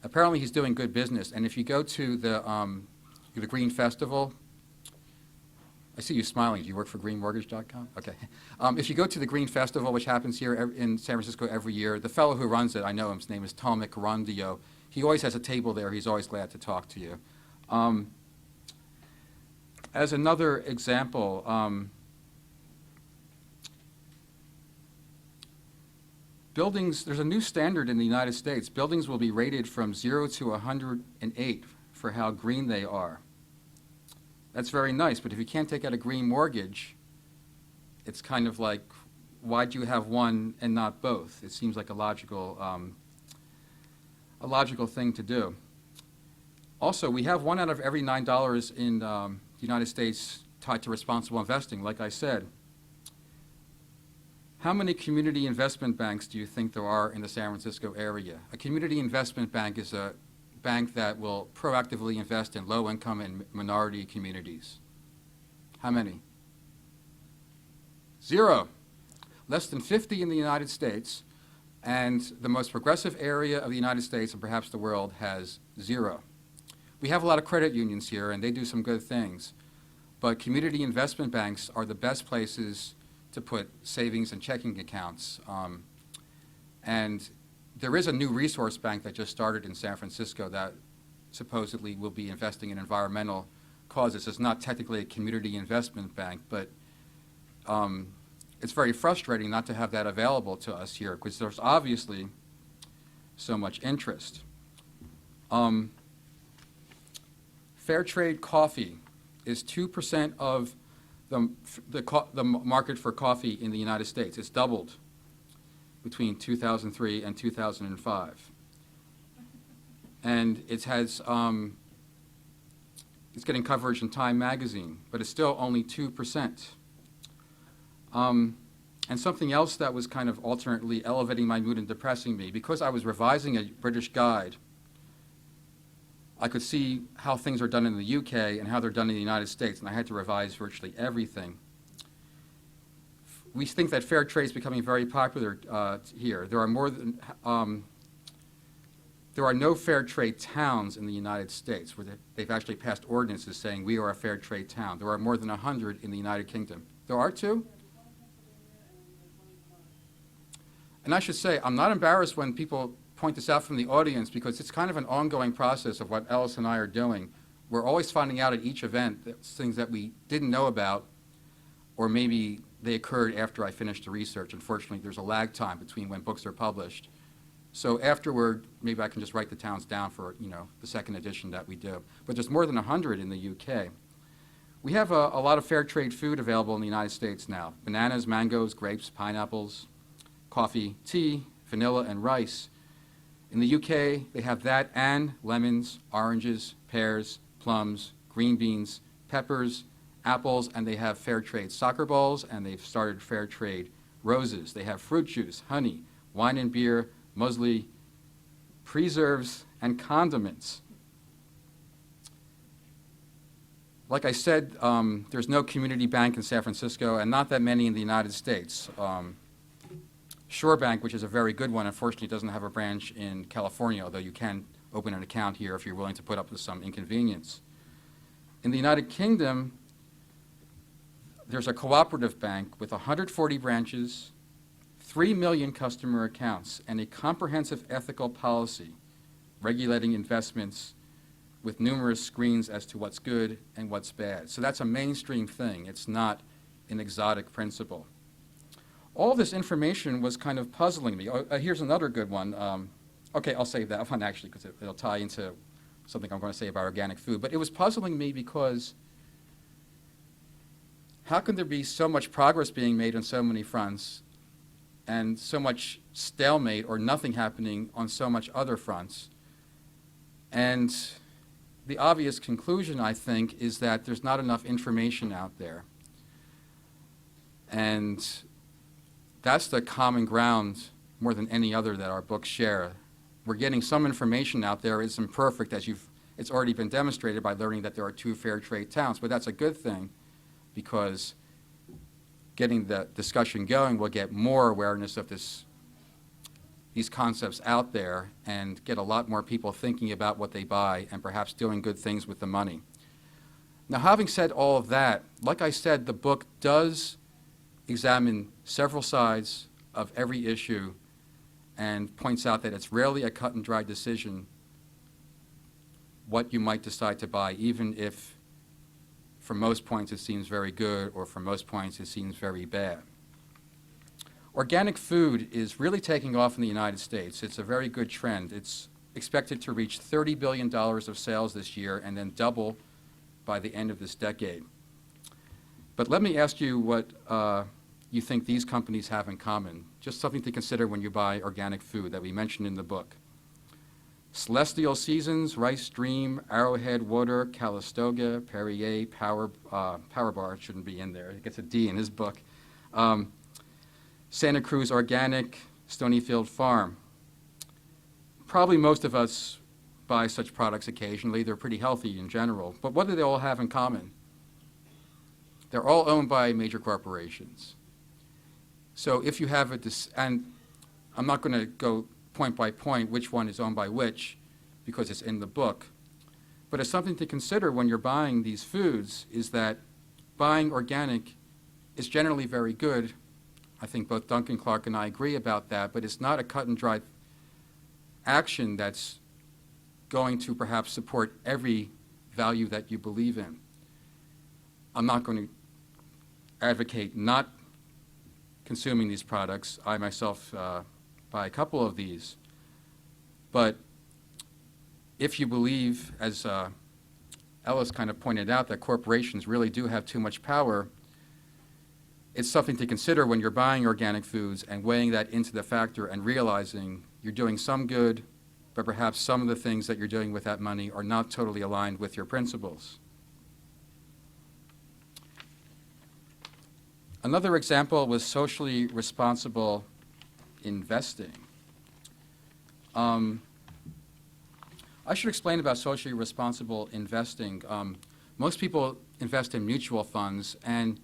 Apparently he's doing good business, and if you go to the Green Festival, I see you smiling. Do you work for greenmortgage.com? Okay. If you go to the Green Festival, which happens here in San Francisco every year, the fellow who runs it, I know him, his name is Tom McRondio. He always has a table there. He's always glad to talk to you. As another example, buildings, there's a new standard in the United States. Buildings will be rated from 0 to 108 for how green they are. That's very nice, but if you can't take out a green mortgage, it's kind of like, why do you have one and not both? It seems like a logical thing to do. Also, we have 1 out of every $9 in the United States tied to responsible investing, like I said. How many community investment banks do you think there are in the San Francisco area? A community investment bank is a bank that will proactively invest in low-income and minority communities. How many? 0. Less than 50 in the United States, and the most progressive area of the United States and perhaps the world has 0. We have a lot of credit unions here, and they do some good things, but community investment banks are the best places to put savings and checking accounts. And there is a new resource bank that just started in San Francisco that supposedly will be investing in environmental causes. It's not technically a community investment bank, but it's very frustrating not to have that available to us here because there's obviously so much interest. Fair trade coffee is 2% of the market for coffee in the United States. It's doubled between 2003 and 2005. And it has, it's getting coverage in Time magazine, but it's still only 2%. And something else that was kind of alternately elevating my mood and depressing me, because I was revising a British guide, I could see how things are done in the UK and how they're done in the United States, and I had to revise virtually everything. We think that fair trade is becoming very popular here. There are more than, there are no fair trade towns in the United States where they've actually passed ordinances saying we are a fair trade town. There are more than 100 in the United Kingdom. There are 2? And I should say, I'm not embarrassed when people point this out from the audience because it's kind of an ongoing process of what Ellis and I are doing. We're always finding out at each event things that we didn't know about, or maybe they occurred after I finished the research. Unfortunately, there's a lag time between when books are published. So afterward, maybe I can just write the towns down for, the second edition that we do. But there's more than 100 in the UK. We have a lot of fair trade food available in the United States now. Bananas, mangoes, grapes, pineapples, coffee, tea, vanilla, and rice. In the UK, they have that and lemons, oranges, pears, plums, green beans, peppers, apples, and they have fair trade soccer balls, and they've started fair trade roses. They have fruit juice, honey, wine and beer, muesli, preserves, and condiments. Like I said, there's no community bank in San Francisco, and not that many in the United States. Shore Bank, which is a very good one, unfortunately doesn't have a branch in California, although you can open an account here if you're willing to put up with some inconvenience. In the United Kingdom, there's a cooperative bank with 140 branches, 3 million customer accounts, and a comprehensive ethical policy regulating investments with numerous screens as to what's good and what's bad. So that's a mainstream thing. It's not an exotic principle. All this information was kind of puzzling me. Here's another good one. Okay, I'll save that one actually because it'll tie into something I'm going to say about organic food. But it was puzzling me because how can there be so much progress being made on so many fronts and so much stalemate or nothing happening on so much other fronts? And the obvious conclusion, I think, is that there's not enough information out there. And that's the common ground more than any other that our books share. We're getting some information out there. It's imperfect, it's already been demonstrated by learning that there are 2 fair trade towns, but that's a good thing because getting the discussion going will get more awareness of these concepts out there and get a lot more people thinking about what they buy and perhaps doing good things with the money. Now, having said all of that, like I said, the book does examine several sides of every issue and points out that it's rarely a cut and dry decision what you might decide to buy, even if from most points it seems very good or from most points it seems very bad. Organic food is really taking off in the United States. It's a very good trend. It's expected to reach $30 billion of sales this year and then double by the end of this decade. But let me ask you what you think these companies have in common. Just something to consider when you buy organic food that we mentioned in the book. Celestial Seasons, Rice Dream, Arrowhead Water, Calistoga, Perrier, Power Bar shouldn't be in there. It gets a D in his book. Santa Cruz Organic, Stonyfield Farm. Probably most of us buy such products occasionally. They're pretty healthy in general. But what do they all have in common? They're all owned by major corporations. So if you have and I'm not going to go point by point which one is owned by which because it's in the book, but it's something to consider when you're buying these foods is that buying organic is generally very good. I think both Duncan Clark and I agree about that, but it's not a cut and dry action that's going to perhaps support every value that you believe in. I'm not going to advocate not consuming these products. I myself buy a couple of these. But if you believe, as Ellis kind of pointed out, that corporations really do have too much power, it's something to consider when you're buying organic foods and weighing that into the factor and realizing you're doing some good, but perhaps some of the things that you're doing with that money are not totally aligned with your principles. Another example was socially responsible investing. I should explain about socially responsible investing. Most people invest in mutual funds, and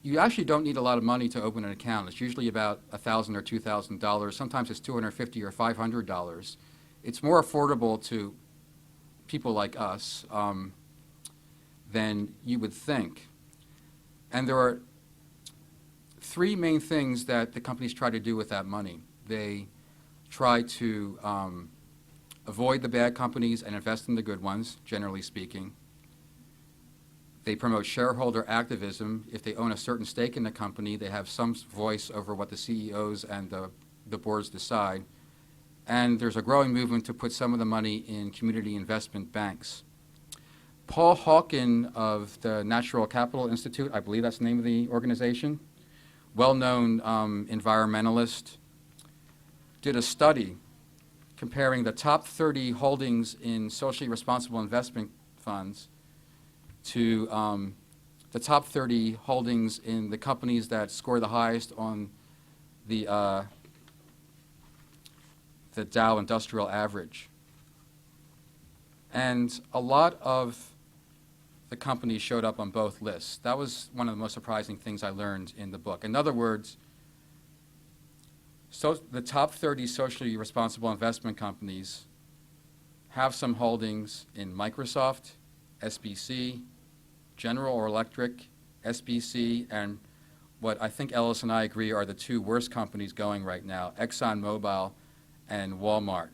you actually don't need a lot of money to open an account. It's usually about $1,000 or $2,000. Sometimes it's $250 or $500. It's more affordable to people like us than you would think. And there are 3 main things that the companies try to do with that money. They try to avoid the bad companies and invest in the good ones, generally speaking. They promote shareholder activism. If they own a certain stake in the company, they have some voice over what the CEOs and the boards decide. And there's a growing movement to put some of the money in community investment banks. Paul Hawken of the Natural Capital Institute, I believe that's the name of the organization, well-known environmentalist, did a study comparing the top 30 holdings in socially responsible investment funds to the top 30 holdings in the companies that score the highest on the Dow Industrial Average. And a lot of the companies showed up on both lists. That was one of the most surprising things I learned in the book. In other words, so the top 30 socially responsible investment companies have some holdings in Microsoft, SBC, General Electric, SBC, and what I think Ellis and I agree are the two worst companies going right now, ExxonMobil and Walmart.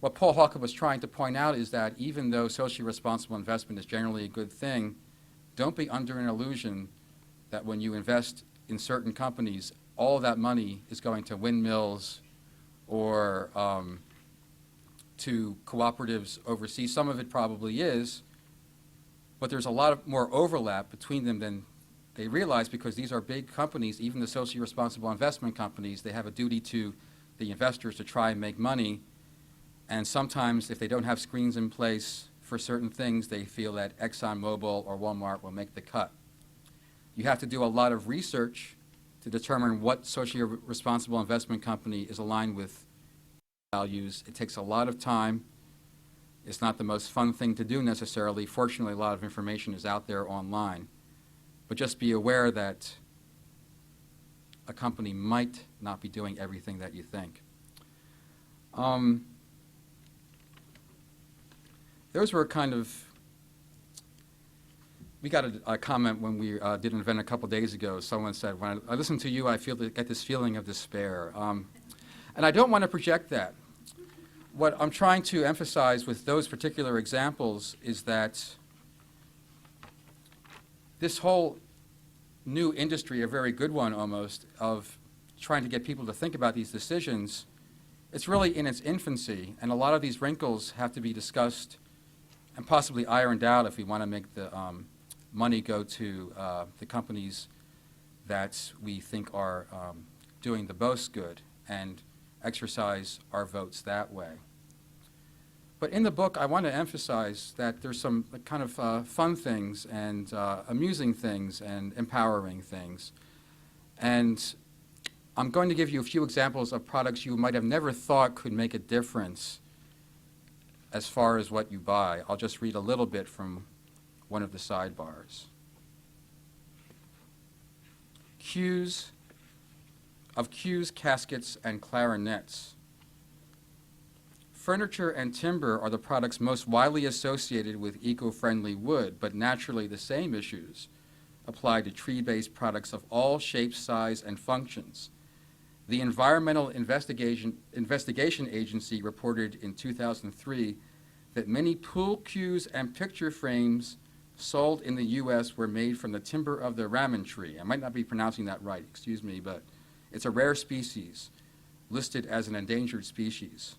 What Paul Hawken was trying to point out is that even though socially responsible investment is generally a good thing, don't be under an illusion that when you invest in certain companies, all of that money is going to windmills or to cooperatives overseas. Some of it probably is, but there's a lot more overlap between them than they realize, because these are big companies, even the socially responsible investment companies. They have a duty to the investors to try and make money, and sometimes if they don't have screens in place for certain things, they feel that ExxonMobil or Walmart will make the cut. You have to do a lot of research to determine what socially responsible investment company is aligned with values. It takes a lot of time. It's not the most fun thing to do necessarily. Fortunately, a lot of information is out there online. But just be aware that a company might not be doing everything that you think. Those were kind of, we got a comment when we did an event a couple days ago. Someone said, when I listen to you, I get this feeling of despair. And I don't want to project that. What I'm trying to emphasize with those particular examples is that this whole new industry, a very good one almost, of trying to get people to think about these decisions, it's really in its infancy, and a lot of these wrinkles have to be discussed and possibly ironed out if we want to make the money go to the companies that we think are doing the most good, and exercise our votes that way. But in the book, I want to emphasize that there's some kind of fun things and amusing things and empowering things. And I'm going to give you a few examples of products you might have never thought could make a difference as far as what you buy. I'll just read a little bit from one of the sidebars. Cues, caskets, and clarinets. Furniture and timber are the products most widely associated with eco-friendly wood, but naturally the same issues apply to tree-based products of all shapes, size, and functions. The Environmental Investigation Agency reported in 2003 that many pool cues and picture frames sold in the U.S. were made from the timber of the ramen tree. I might not be pronouncing that right, excuse me, but it's a rare species, listed as an endangered species.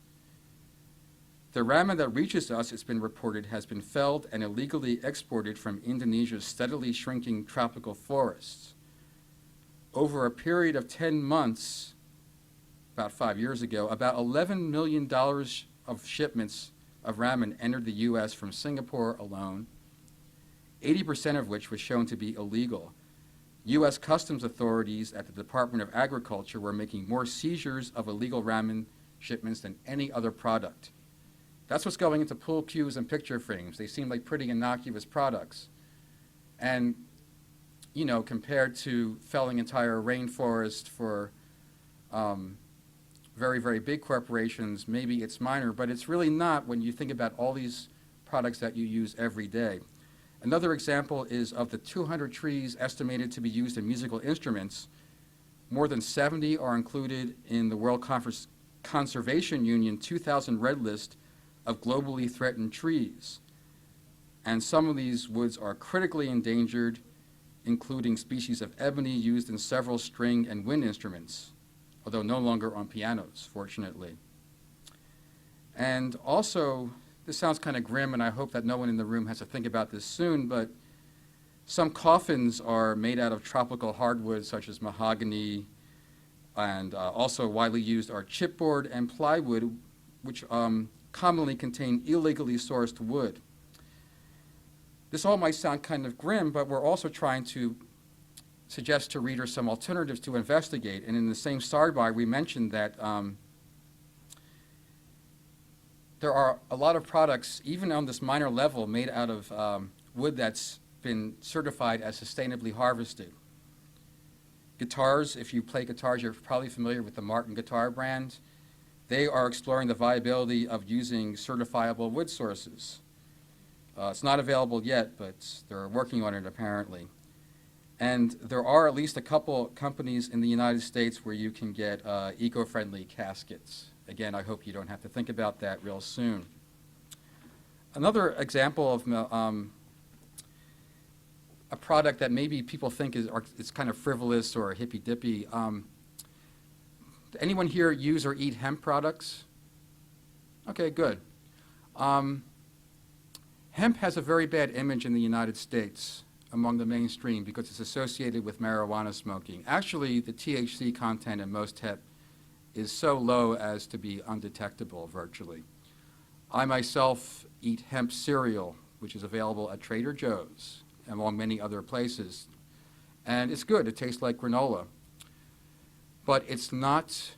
The ramen that reaches us, it's been reported, has been felled and illegally exported from Indonesia's steadily shrinking tropical forests. Over a period of 10 months, about 5 years ago, about $11 million of shipments of ramen entered the U.S. from Singapore alone, 80% of which was shown to be illegal. U.S. Customs authorities at the Department of Agriculture were making more seizures of illegal ramen shipments than any other product. That's what's going into pool cues and picture frames. They seem like pretty innocuous products. And, you know, compared to felling entire rainforest for very, very big corporations, maybe it's minor, but it's really not when you think about all these products that you use every day. Another example is of the 200 trees estimated to be used in musical instruments, more than 70 are included in the World Conservation Union 2000 Red List of globally threatened trees. And some of these woods are critically endangered, including species of ebony used in several string and wind instruments, although no longer on pianos, fortunately. And also, this sounds kind of grim, and I hope that no one in the room has to think about this soon, but some coffins are made out of tropical hardwoods such as mahogany, and also widely used are chipboard and plywood, which commonly contain illegally sourced wood. This all might sound kind of grim, but we're also trying to suggest to readers some alternatives to investigate. And in the same sidebar, we mentioned that there are a lot of products, even on this minor level, made out of wood that's been certified as sustainably harvested. Guitars, if you play guitars, you're probably familiar with the Martin guitar brand. They are exploring the viability of using certifiable wood sources. It's not available yet, but they're working on it apparently. And there are at least a couple companies in the United States where you can get eco-friendly caskets. Again, I hope you don't have to think about that real soon. Another example of a product that maybe people think is kind of frivolous or hippy-dippy. Anyone here use or eat hemp products? Okay, good. Hemp has a very bad image in the United States among the mainstream because it's associated with marijuana smoking. Actually, the THC content in most hemp is so low as to be undetectable virtually. I myself eat hemp cereal, which is available at Trader Joe's, among many other places. And it's good. It tastes like granola. But it's not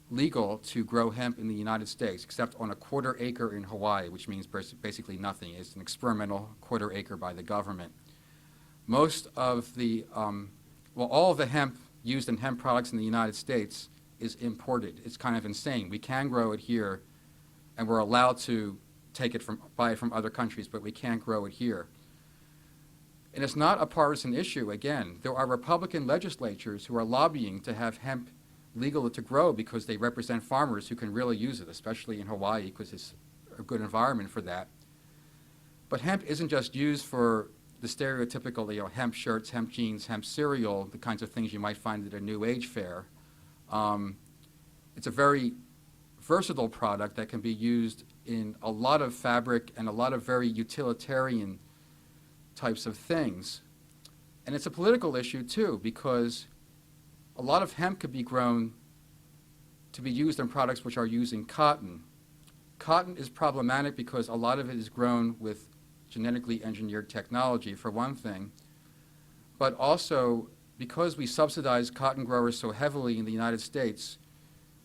legal to grow hemp in the United States, except on a quarter acre in Hawaii, which means basically nothing. It's an experimental quarter acre by the government. Most of the, all of the hemp used in hemp products in the United States is imported. It's kind of insane. We can grow it here, and we're allowed to buy it from other countries, but we can't grow it here. And it's not a partisan issue. Again, there are Republican legislatures who are lobbying to have hemp legal to grow because they represent farmers who can really use it, especially in Hawaii because it's a good environment for that. But hemp isn't just used for the stereotypical, hemp shirts, hemp jeans, hemp cereal, the kinds of things you might find at a New Age fair. It's a very versatile product that can be used in a lot of fabric and a lot of very utilitarian types of things. And it's a political issue too, because a lot of hemp could be grown to be used in products which are using cotton. Cotton is problematic because a lot of it is grown with genetically engineered technology, for one thing, but also because we subsidize cotton growers so heavily in the United States,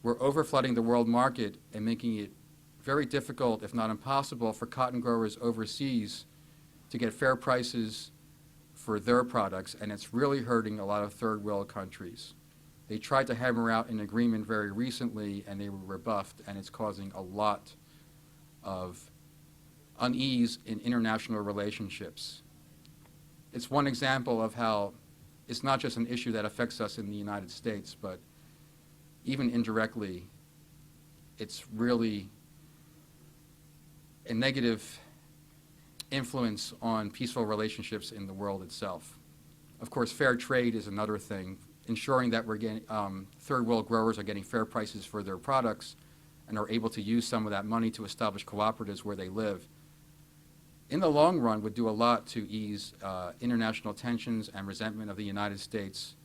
we're overflooding the world market and making it very difficult, if not impossible, for cotton growers overseas to get fair prices for their products, and it's really hurting a lot of third world countries. They tried to hammer out an agreement very recently, and they were rebuffed, and it's causing a lot of unease in international relationships. It's one example of how it's not just an issue that affects us in the United States, but even indirectly, it's really a negative influence on peaceful relationships in the world itself. Of course, fair trade is another thing, ensuring that we're getting, third world growers are getting fair prices for their products and are able to use some of that money to establish cooperatives where they live. In the long run, would do a lot to ease international tensions and resentment of the United States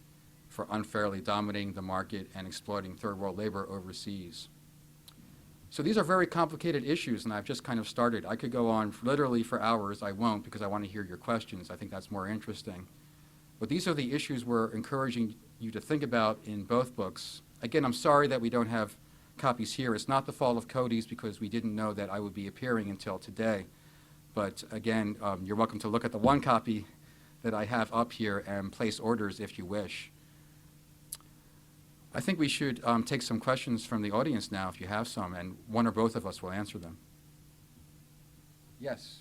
for unfairly dominating the market and exploiting third world labor overseas. So these are very complicated issues, and I've just kind of started. I could go on literally for hours. I won't, because I want to hear your questions. I think that's more interesting. But these are the issues we're encouraging you to think about in both books. Again, I'm sorry that we don't have copies here. It's not the fault of Cody's, because we didn't know that I would be appearing until today. But again, you're welcome to look at the one copy that I have up here and place orders if you wish. I think we should take some questions from the audience now, if you have some, and one or both of us will answer them. Yes?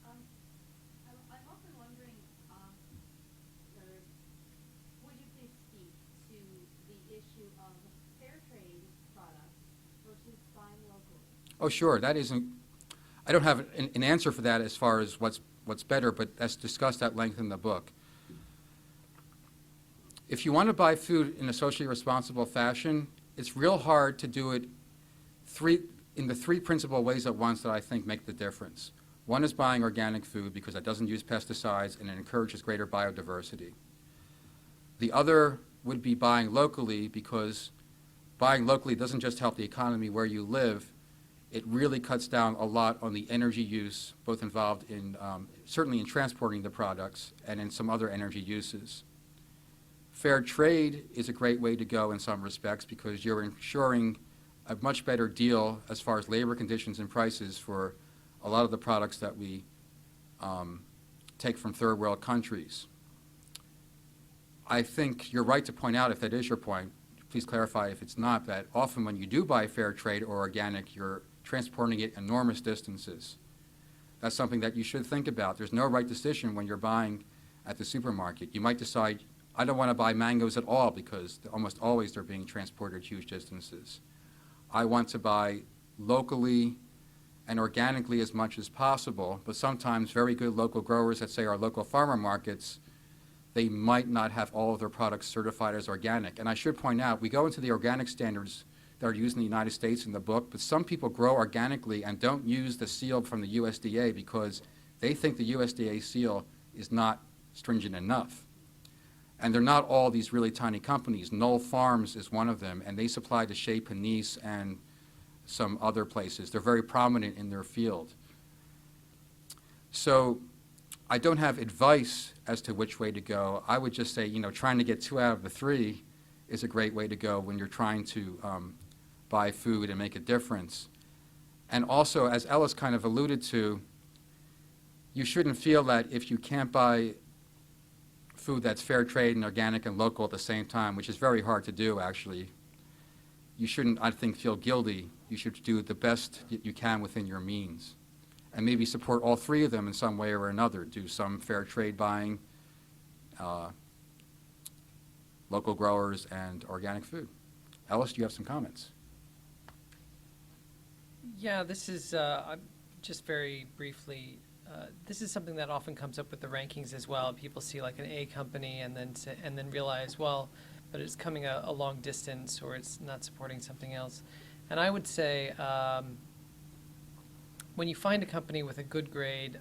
I'm often wondering, would you please speak to the issue of fair trade products versus buying locally? Oh, sure. That isn't. I don't have an answer for that as far as what's better, but that's discussed at length in the book. If you want to buy food in a socially responsible fashion, it's real hard to do it in the three principal ways at once that I think make the difference. One is buying organic food because it doesn't use pesticides and it encourages greater biodiversity. The other would be buying locally, because buying locally doesn't just help the economy where you live, it really cuts down a lot on the energy use, both involved in, certainly in transporting the products and in some other energy uses. Fair trade is a great way to go in some respects, because you're ensuring a much better deal as far as labor conditions and prices for a lot of the products that we take from third world countries. I think you're right to point out, if that is your point, please clarify if it's not, that often when you do buy fair trade or organic, you're transporting it enormous distances. That's something that you should think about. There's no right decision when you're buying at the supermarket. You might decide, I don't want to buy mangoes at all because almost always they're being transported huge distances. I want to buy locally and organically as much as possible, but sometimes very good local growers that say our local farmer markets, they might not have all of their products certified as organic. And I should point out, we go into the organic standards that are used in the United States in the book, but some people grow organically and don't use the seal from the USDA because they think the USDA seal is not stringent enough. And they're not all these really tiny companies. Knoll Farms is one of them, and they supply to Chez Panisse and some other places. They're very prominent in their field. So I don't have advice as to which way to go. I would just say, you know, trying to get 2 out of the 3 is a great way to go when you're trying to buy food and make a difference. And also, as Ellis kind of alluded to, you shouldn't feel that if you can't buy food that's fair trade and organic and local at the same time, which is very hard to do, actually, you shouldn't, I think, feel guilty. You should do the best you can within your means. And maybe support all 3 of them in some way or another. Do some fair trade buying, local growers, and organic food. Ellis, do you have some comments? Yeah, this is, just very briefly, this is something that often comes up with the rankings as well. People see like an A company and then realize, well, but it's coming a long distance or it's not supporting something else. And I would say when you find a company with a good grade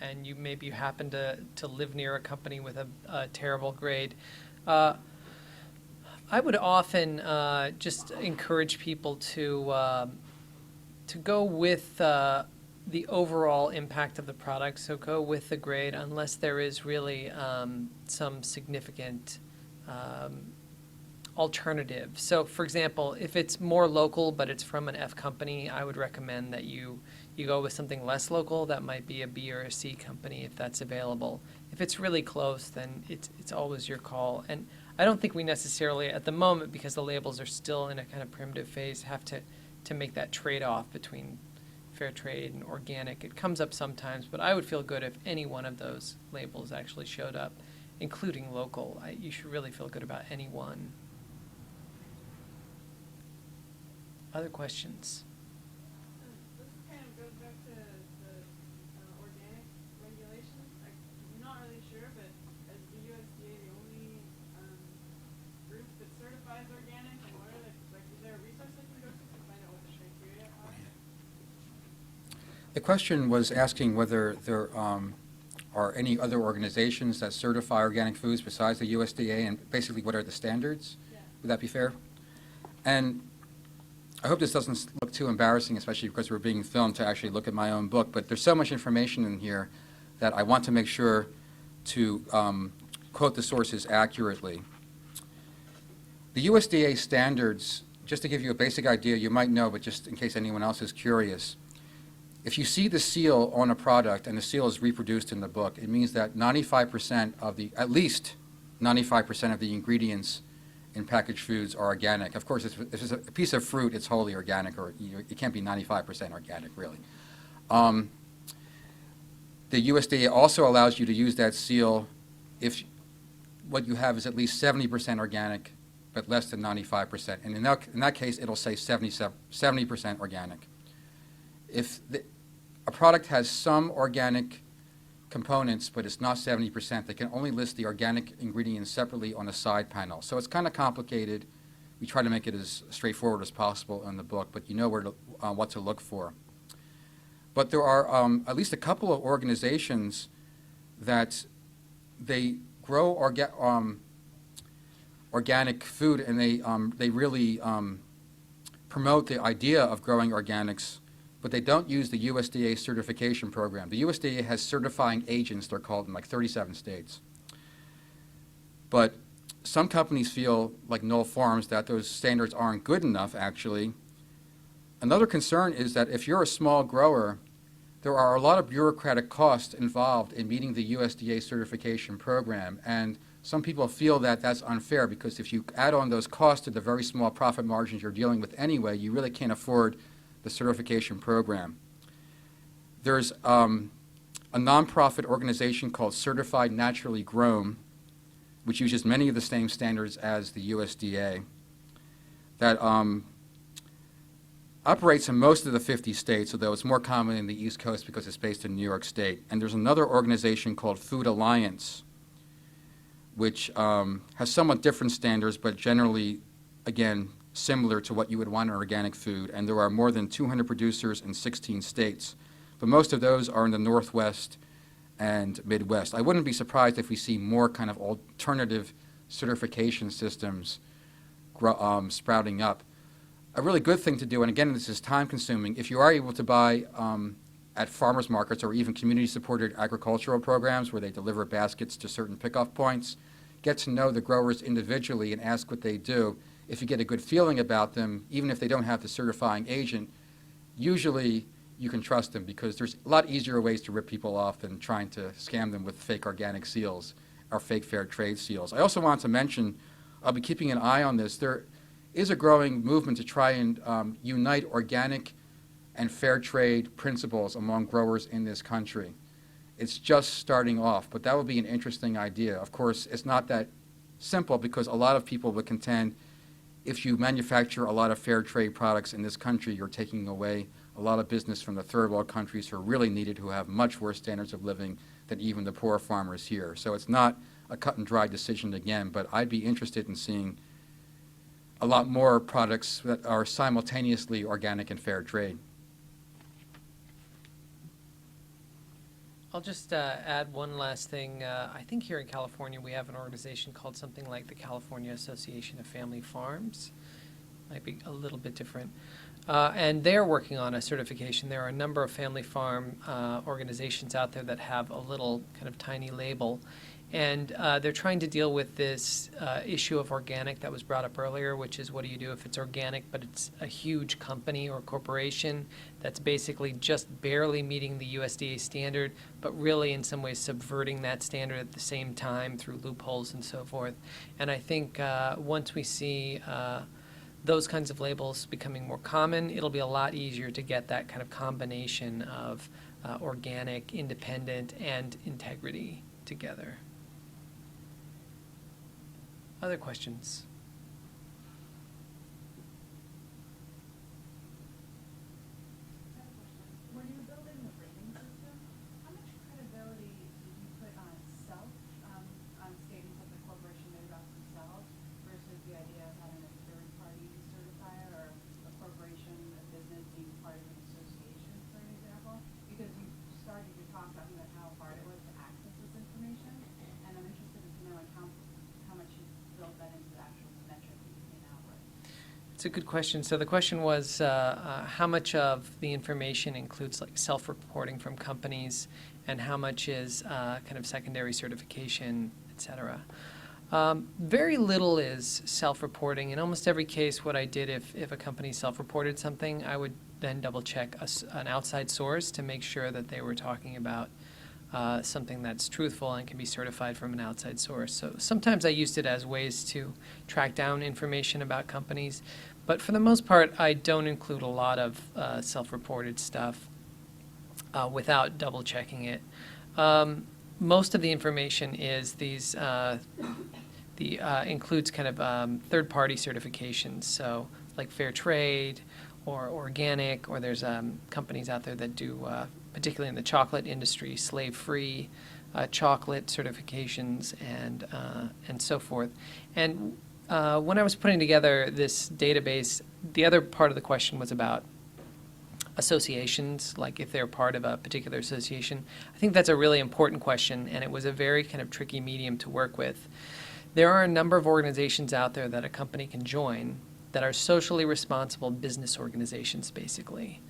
and maybe you happen to live near a company with a terrible grade, I would often just encourage people to go with the overall impact of the product, so go with the grade unless there is really some significant alternative. So for example, if it's more local but it's from an F company, I would recommend that you go with something less local. That might be a B or a C company if that's available. If it's really close, then it's always your call. And I don't think we necessarily at the moment, because the labels are still in a kind of primitive phase, have to make that trade-off between fair trade and organic. It comes up sometimes, but I would feel good if any one of those labels actually showed up, including local. You should really feel good about any one. Other questions? This kind of goes back to the organic regulations. I'm not really sure, but is the USDA the only group that certifies organic? And what are is there a resource they can go to find out what the criteria are? The question was asking whether there are any other organizations that certify organic foods besides the USDA, and basically what are the standards? Yeah. Would that be fair? And I hope this doesn't look too embarrassing, especially because we're being filmed, to actually look at my own book, but there's so much information in here that I want to make sure to quote the sources accurately. The USDA standards, just to give you a basic idea, you might know, but just in case anyone else is curious, if you see the seal on a product and the seal is reproduced in the book, it means that 95% of at least 95% of the ingredients in packaged foods are organic. Of course, if it's a piece of fruit, it's wholly organic, or it can't be 95% organic, really. The USDA also allows you to use that seal if what you have is at least 70% organic, but less than 95%. And in that case, it'll say 70% organic. If a product has some organic components, but it's not 70%, they can only list the organic ingredients separately on a side panel. So it's kind of complicated. We try to make it as straightforward as possible in the book, but you know what to look for. But there are at least a couple of organizations that they grow organic food, and they really promote the idea of growing organics, but they don't use the USDA certification program. The USDA has certifying agents, they're called, in like 37 states. But some companies feel, like Knoll Farms, that those standards aren't good enough, actually. Another concern is that if you're a small grower, there are a lot of bureaucratic costs involved in meeting the USDA certification program, and some people feel that that's unfair, because if you add on those costs to the very small profit margins you're dealing with anyway, you really can't afford the certification program. There's a nonprofit organization called Certified Naturally Grown, which uses many of the same standards as the USDA, that operates in most of the 50 states, although it's more common in the East Coast because it's based in New York State. And there's another organization called Food Alliance, which has somewhat different standards, but generally, again, similar to what you would want in organic food. And there are more than 200 producers in 16 states. But most of those are in the Northwest and Midwest. I wouldn't be surprised if we see more kind of alternative certification systems sprouting up. A really good thing to do, and again, this is time-consuming, if you are able to buy at farmers markets or even community-supported agricultural programs where they deliver baskets to certain pickoff points, get to know the growers individually and ask what they do. If you get a good feeling about them, even if they don't have the certifying agent, usually you can trust them because there's a lot easier ways to rip people off than trying to scam them with fake organic seals or fake fair trade seals. I also want to mention, I'll be keeping an eye on this. There is a growing movement to try and unite organic and fair trade principles among growers in this country. It's just starting off, but that would be an interesting idea. Of course, it's not that simple because a lot of people would contend if you manufacture a lot of fair trade products in this country, you're taking away a lot of business from the third world countries who are really needed, who have much worse standards of living than even the poor farmers here. So it's not a cut and dry decision again, but I'd be interested in seeing a lot more products that are simultaneously organic and fair trade. I'll just add one last thing. I think here in California we have an organization called something like the California Association of Family Farms. Might be a little bit different. And they're working on a certification. There are a number of family farm organizations out there that have a little kind of tiny label. And they're trying to deal with this issue of organic that was brought up earlier, which is what do you do if it's organic, but it's a huge company or corporation that's basically just barely meeting the USDA standard, but really in some ways subverting that standard at the same time through loopholes and so forth. And I think once we see those kinds of labels becoming more common, it'll be a lot easier to get that kind of combination of organic, independent, and integrity together. Other questions? When you're building the rating system, how much credibility do you put on self, on statements of the corporation made about themselves versus the idea of having a third-party certifier or a corporation, a business being part of an association, for example? Because you started to talk about how hard it was to access this information, and I'm interested to know how much you built that into the actual metric that you came out with. It's a good question. So the question was how much of the information includes like self-reporting from companies and how much is kind of secondary certification, et cetera. Very little is self-reporting. In almost every case, what I did if a company self-reported something, I would then double-check an outside source to make sure that they were talking about something that's truthful and can be certified from an outside source. So sometimes I used it as ways to track down information about companies, but for the most part, I don't include a lot of self-reported stuff without double-checking it. Most of the information is includes kind of third-party certifications, so like fair trade or organic, or there's companies out there that do, particularly in the chocolate industry, slave-free chocolate certifications and so forth. And when I was putting together this database, the other part of the question was about associations, like if they're part of a particular association. I think that's a really important question, and it was a very kind of tricky medium to work with. There are a number of organizations out there that a company can join that are socially responsible business organizations, basically.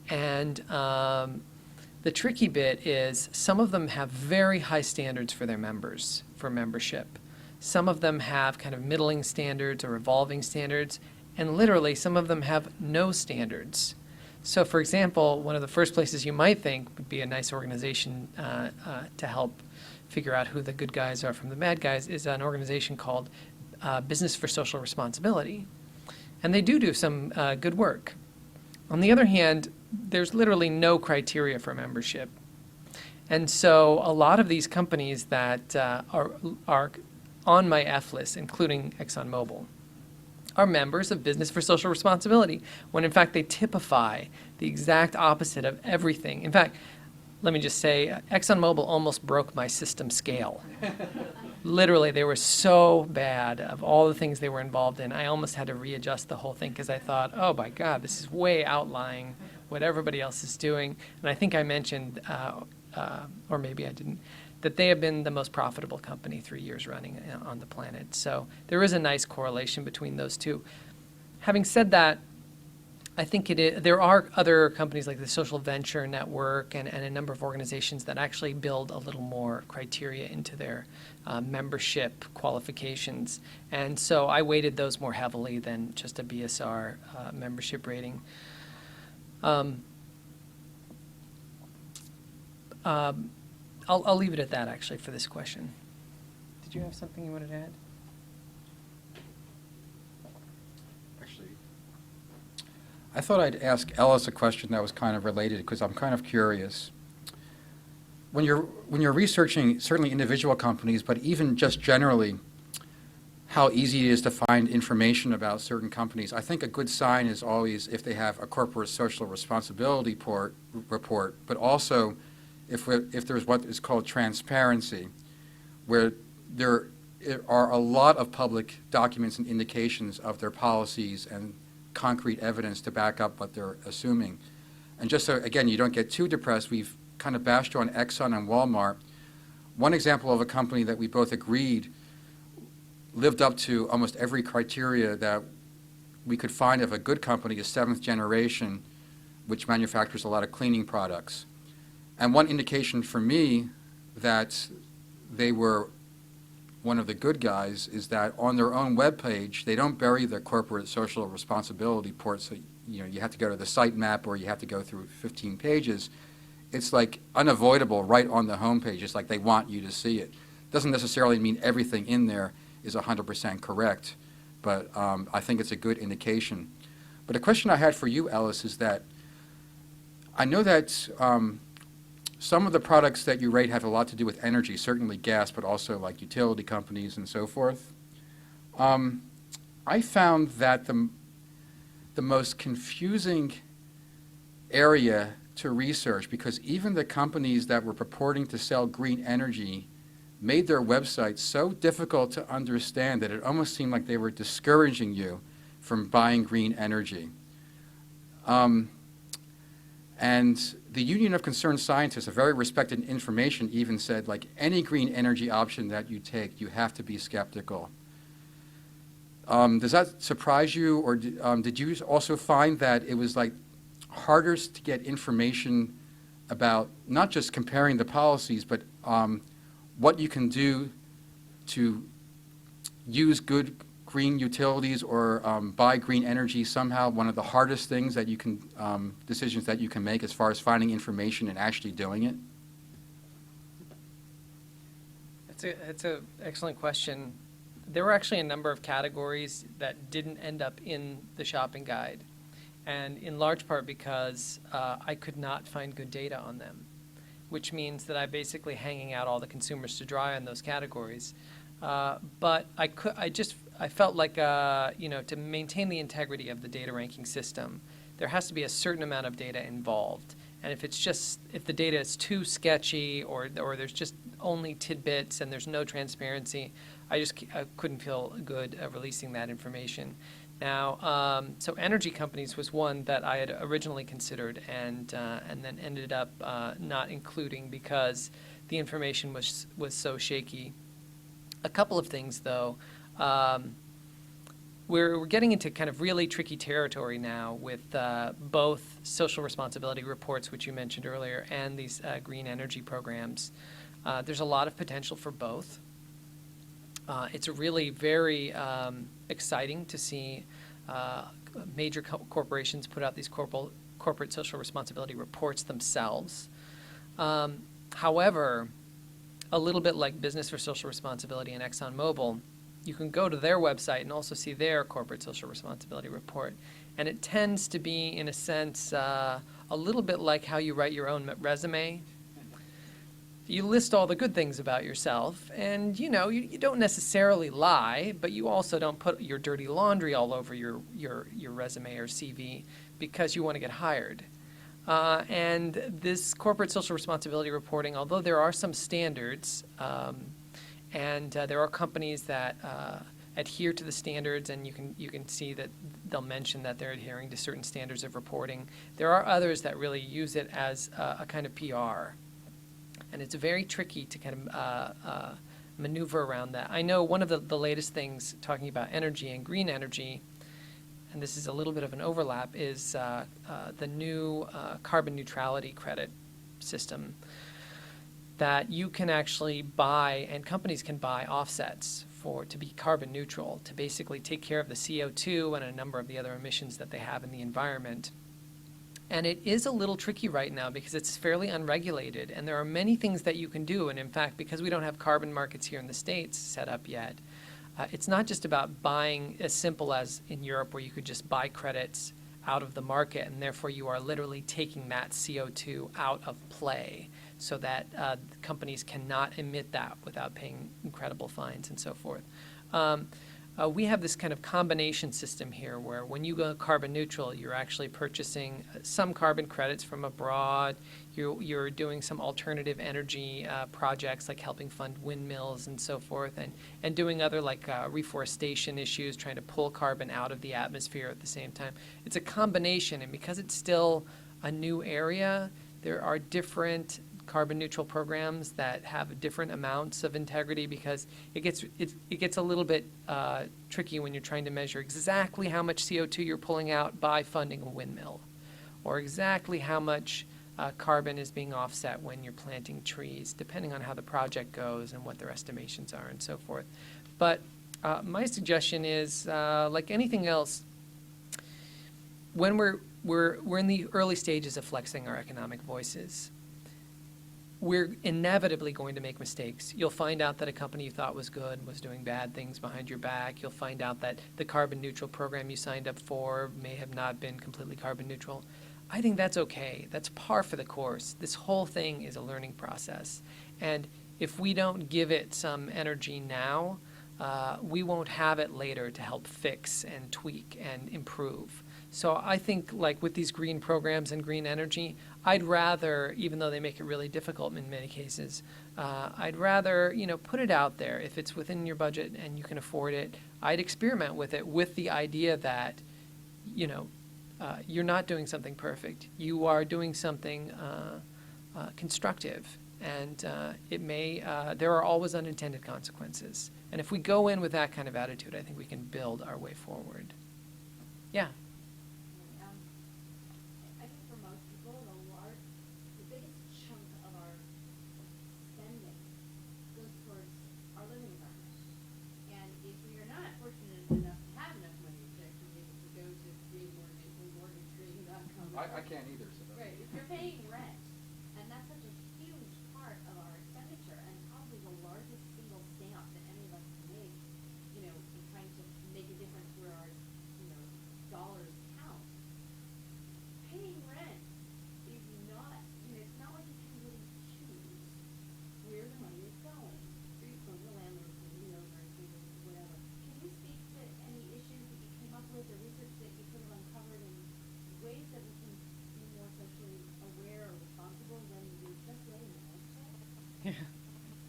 And the tricky bit is some of them have very high standards for their members, for membership. Some of them have kind of middling standards or evolving standards, and literally some of them have no standards. So, for example, one of the first places you might think would be a nice organization to help figure out who the good guys are from the bad guys is an organization called Business for Social Responsibility. And they do some good work. On the other hand, there's literally no criteria for membership. And so a lot of these companies that are on my F list, including ExxonMobil, are members of Business for Social Responsibility, when in fact they typify the exact opposite of everything. In fact, let me just say, ExxonMobil almost broke my system scale. Literally, they were so bad of all the things they were involved in. I almost had to readjust the whole thing because I thought, oh my God, this is way outlying what everybody else is doing. And I think I mentioned, or maybe I didn't, that they have been the most profitable company 3 years running on the planet. So there is a nice correlation between those two. Having said that, I think there are other companies like the Social Venture Network and a number of organizations that actually build a little more criteria into their membership qualifications. And so I weighted those more heavily than just a BSR membership rating. I'll leave it at that, actually, for this question. Did you have something you wanted to add? Actually, I thought I'd ask Ellis a question that was kind of related because I'm kind of curious. When you're researching certainly individual companies, but even just generally, how easy it is to find information about certain companies. I think a good sign is always if they have a corporate social responsibility report, but also if there's what is called transparency, where there are a lot of public documents and indications of their policies and concrete evidence to back up what they're assuming. And just so, again, you don't get too depressed, we've kind of bashed on Exxon and Walmart. One example of a company that we both agreed lived up to almost every criteria that we could find of a good company is Seventh Generation, which manufactures a lot of cleaning products. And one indication for me that they were one of the good guys is that on their own webpage, they don't bury their corporate social responsibility report, so you have to go to the site map or you have to go through 15 pages. It's like unavoidable right on the homepage. It's like they want you to see it. Doesn't necessarily mean everything in there is 100% correct, but I think it's a good indication. But a question I had for you, Ellis, is that I know that some of the products that you rate have a lot to do with energy, certainly gas, but also like utility companies and so forth. I found that the most confusing area to research, because even the companies that were purporting to sell green energy made their websites so difficult to understand that it almost seemed like they were discouraging you from buying green energy. And the Union of Concerned Scientists, a very respected information, even said, like, any green energy option that you take, you have to be skeptical. Does that surprise you, or did you also find that it was like harder to get information about not just comparing the policies, but what you can do to use good green utilities or buy green energy somehow? One of the hardest things that you can, decisions that you can make as far as finding information and actually doing it? It's an excellent question. There were actually a number of categories that didn't end up in the shopping guide, and in large part because I could not find good data on them, which means that I'm basically hanging out all the consumers to dry on those categories. But I felt like, to maintain the integrity of the data ranking system, there has to be a certain amount of data involved. And if the data is too sketchy or there's just only tidbits and there's no transparency, I couldn't feel good releasing that information. Now, so energy companies was one that I had originally considered and then ended up not including because the information was so shaky. A couple of things, though. We're getting into kind of really tricky territory now with both social responsibility reports, which you mentioned earlier, and these green energy programs. There's a lot of potential for both. It's really very exciting to see major corporations put out these corporate social responsibility reports themselves. However, a little bit like Business for Social Responsibility and ExxonMobil, you can go to their website and also see their corporate social responsibility report. And it tends to be, in a sense, a little bit like how you write your own resume. you list all the good things about yourself, and you don't necessarily lie, but you also don't put your dirty laundry all over your resume or CV because you want to get hired. And this corporate social responsibility reporting, although there are some standards, and there are companies that adhere to the standards, and you can see that they'll mention that they're adhering to certain standards of reporting. There are others that really use it as a kind of PR. And it's very tricky to kind of maneuver around that. I know one of the latest things talking about energy and green energy, and this is a little bit of an overlap, is the new carbon neutrality credit system that you can actually buy, and companies can buy offsets to be carbon neutral, to basically take care of the CO2 and a number of the other emissions that they have in the environment. And it is a little tricky right now because it's fairly unregulated, and there are many things that you can do. And in fact, because we don't have carbon markets here in the States set up yet, it's not just about buying as simple as in Europe, where you could just buy credits out of the market, and therefore you are literally taking that CO2 out of play so that companies cannot emit that without paying incredible fines and so forth. We have this kind of combination system here where when you go carbon neutral, you're actually purchasing some carbon credits from abroad. You're doing some alternative energy projects, like helping fund windmills and so forth, and doing other like reforestation issues, trying to pull carbon out of the atmosphere at the same time. It's a combination, and because it's still a new area, there are different carbon neutral programs that have different amounts of integrity, because it gets a little bit tricky when you're trying to measure exactly how much CO2 you're pulling out by funding a windmill, or exactly how much carbon is being offset when you're planting trees, depending on how the project goes and what their estimations are and so forth. But my suggestion is, like anything else, when we're in the early stages of flexing our economic voices, we're inevitably going to make mistakes. You'll find out that a company you thought was good was doing bad things behind your back. You'll find out that the carbon neutral program you signed up for may have not been completely carbon neutral. I think that's okay. That's par for the course. This whole thing is a learning process. And if we don't give it some energy now, we won't have it later to help fix and tweak and improve. So I think, like with these green programs and green energy, I'd rather, even though they make it really difficult in many cases, I'd rather, put it out there. If it's within your budget and you can afford it, I'd experiment with it, with the idea that, you're not doing something perfect. You are doing something constructive, and there are always unintended consequences. And if we go in with that kind of attitude, I think we can build our way forward. Yeah. I think for most people, the biggest chunk of our spending goes towards our living environment. And if we are not fortunate enough to have enough money to actually be able to go to mortgagerating.com. I can't either. So Right, if you're paying rent, and that's such a huge part of our expenditure, and probably the largest single stamp that any of us can make, in trying to make a difference where our, dollars count. Paying rent is not, it's not like you can really choose where the money is going. From the landlord, from the owner, whatever. Can you speak to any issues that you came up with, or research that you sort of uncovered, in ways that we can be more socially aware or responsible when we're just letting the rent check? Yeah.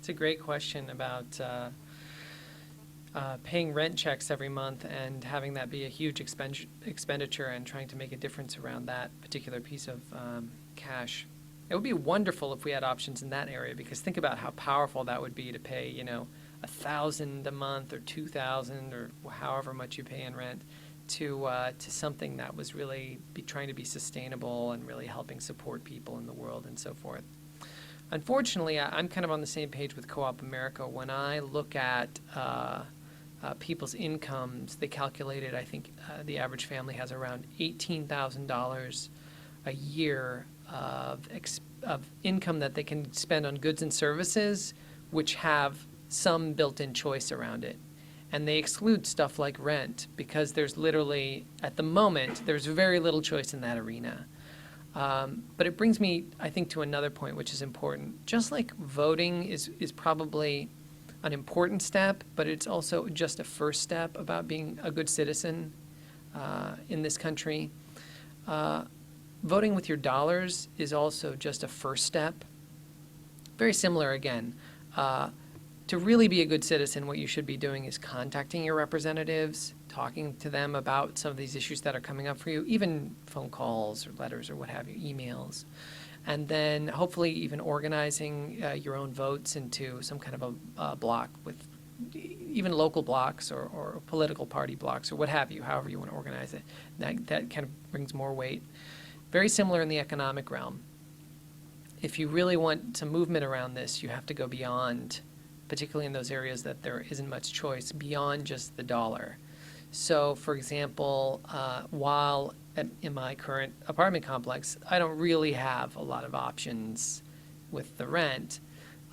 It's a great question about paying rent checks every month and having that be a huge expenditure, and trying to make a difference around that particular piece of cash. It would be wonderful if we had options in that area, because think about how powerful that would be to pay, $1,000 a month or $2,000 or however much you pay in rent to something that was really trying to be sustainable and really helping support people in the world and so forth. Unfortunately, I'm kind of on the same page with Co-op America. When I look at people's incomes, they calculated, I think the average family has around $18,000 a year of income that they can spend on goods and services, which have some built-in choice around it. And they exclude stuff like rent, because there's literally, at the moment, there's very little choice in that arena. But it brings me, I think, to another point, which is important. Just like voting is probably an important step, but it's also just a first step about being a good citizen in this country. Voting with your dollars is also just a first step. Very similar again. To really be a good citizen, what you should be doing is contacting your representatives, talking to them about some of these issues that are coming up for you, even phone calls or letters or what have you, emails. And then hopefully even organizing your own votes into some kind of a block with even local blocks or political party blocks or what have you, however you want to organize it. That kind of brings more weight. Very similar in the economic realm. If you really want some movement around this, you have to go beyond, particularly in those areas that there isn't much choice, beyond just the dollar. So, for example, while in my current apartment complex, I don't really have a lot of options with the rent,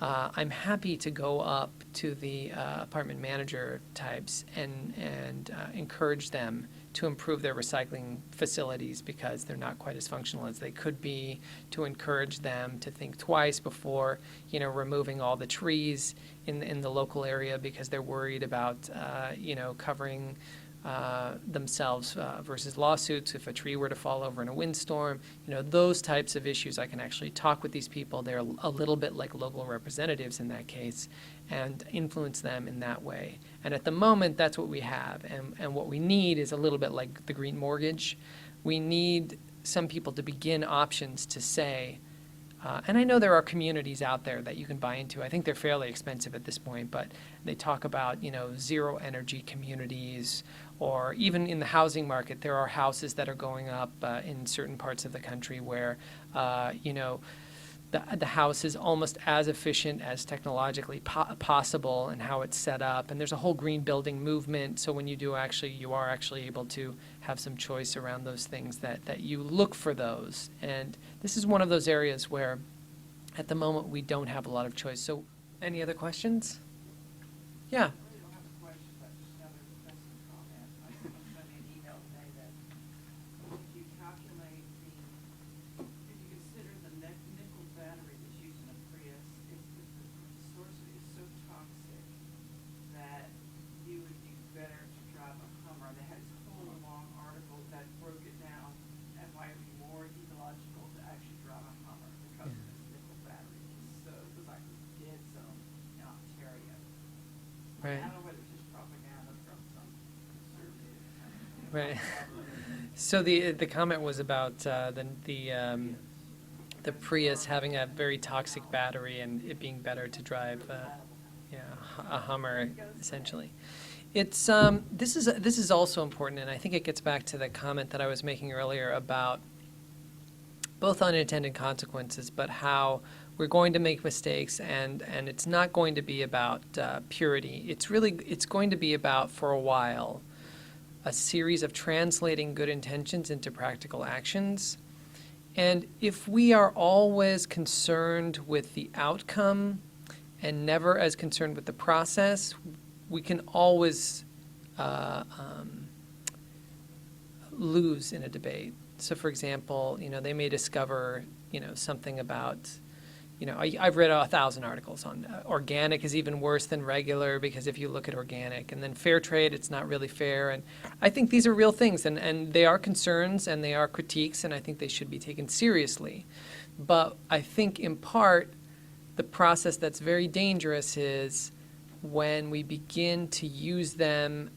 I'm happy to go up to the apartment manager types and encourage them to improve their recycling facilities because they're not quite as functional as they could be, to encourage them to think twice before, removing all the trees in the local area because they're worried about, covering themselves versus lawsuits if a tree were to fall over in a windstorm. Those types of issues, I can actually talk with these people. They're a little bit like local representatives in that case and influence them in that way. And at the moment, that's what we have. And what we need is a little bit like the green mortgage. We need some people to begin options to say, and I know there are communities out there that you can buy into. I think they're fairly expensive at this point, but they talk about, zero energy communities, or even in the housing market, there are houses that are going up in certain parts of the country where, the house is almost as efficient as technologically possible and how it's set up. And there's a whole green building movement. So when you are actually able to have some choice around those things that you look for those. And this is one of those areas where at the moment we don't have a lot of choice. So any other questions? Yeah. I really don't have a question, but just another question comment. I sent me an email today that if you calculate if you consider the nickel battery that's used in a Prius, if the source of it is so toxic that you would be better to drive a Hummer. They had this whole long article that broke it down and why it would be more ecological to actually drive a Hummer because of this nickel battery. So it was like a dead zone in Ontario. Right. I don't know whether it's just propaganda from some conservative. Right. So the comment was about the Prius having a very toxic battery and it being better to drive a Hummer, essentially. It's this is also important, and I think it gets back to the comment that I was making earlier about both unintended consequences, but how we're going to make mistakes, and it's not going to be about purity. It's going to be about, for a while, a series of translating good intentions into practical actions. And if we are always concerned with the outcome and never as concerned with the process, we can always lose in a debate. So, for example, they may discover, something about, I've read 1,000 articles on organic is even worse than regular because if you look at organic, and then fair trade, it's not really fair. And I think these are real things, and they are concerns and they are critiques, and I think they should be taken seriously. But I think in part, the process that's very dangerous is when we begin to use them,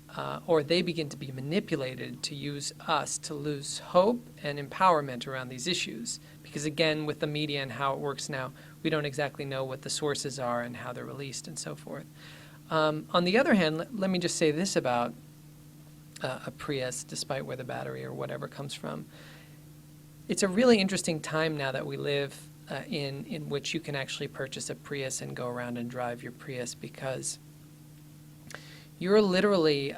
or they begin to be manipulated to use us to lose hope and empowerment around these issues. Because again, with the media and how it works now, we don't exactly know what the sources are and how they're released and so forth. On the other hand, let me just say this about a Prius, despite where the battery or whatever comes from. It's a really interesting time now that we live in which you can actually purchase a Prius and go around and drive your Prius, because you're literally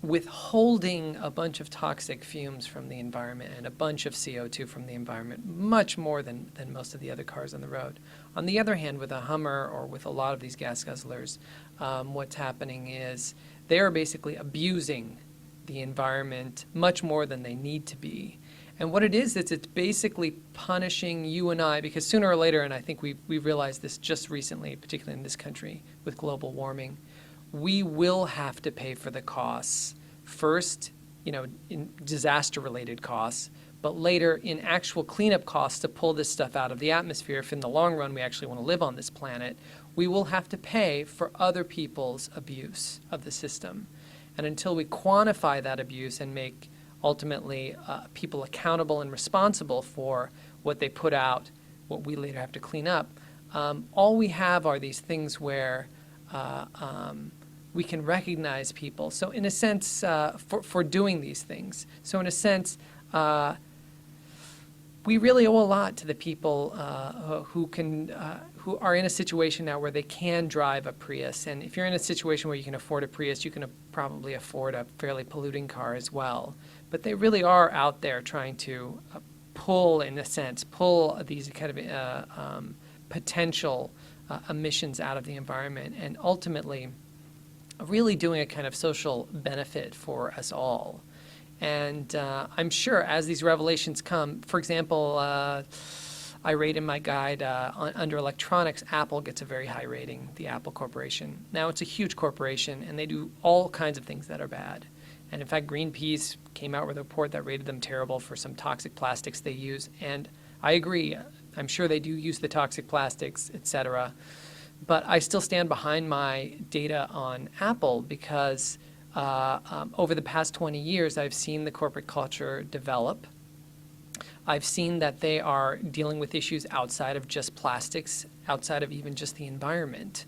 withholding a bunch of toxic fumes from the environment and a bunch of CO2 from the environment, much more than most of the other cars on the road. On the other hand, with a Hummer or with a lot of these gas guzzlers, what's happening is they are basically abusing the environment much more than they need to be. And what it is, it's basically punishing you and I, because sooner or later, and I think we've realized this just recently, particularly in this country with global warming, we will have to pay for the costs. First, in disaster-related costs, but later in actual cleanup costs to pull this stuff out of the atmosphere. If in the long run we actually want to live on this planet, we will have to pay for other people's abuse of the system. And until we quantify that abuse and make ultimately people accountable and responsible for what they put out, what we later have to clean up, all we have are these things where we can recognize people. So in a sense, for doing these things. So in a sense, we really owe a lot to the people who are in a situation now where they can drive a Prius. And if you're in a situation where you can afford a Prius, you can probably afford a fairly polluting car as well. But they really are out there trying to pull these kind of potential emissions out of the environment, and ultimately really doing a kind of social benefit for us all. And I'm sure as these revelations come, for example, I rate in my guide under electronics, Apple gets a very high rating, the Apple Corporation. Now it's a huge corporation, and they do all kinds of things that are bad. And in fact, Greenpeace came out with a report that rated them terrible for some toxic plastics they use. And I agree. I'm sure they do use the toxic plastics, et cetera. But I still stand behind my data on Apple because over the past 20 years, I've seen the corporate culture develop. I've seen that they are dealing with issues outside of just plastics, outside of even just the environment.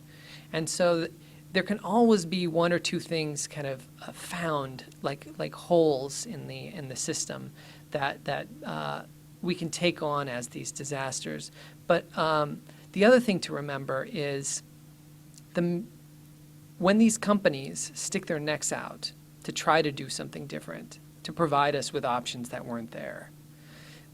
And so there can always be one or two things kind of found, like holes in the system that we can take on as these disasters. But the other thing to remember is when these companies stick their necks out to try to do something different, to provide us with options that weren't there,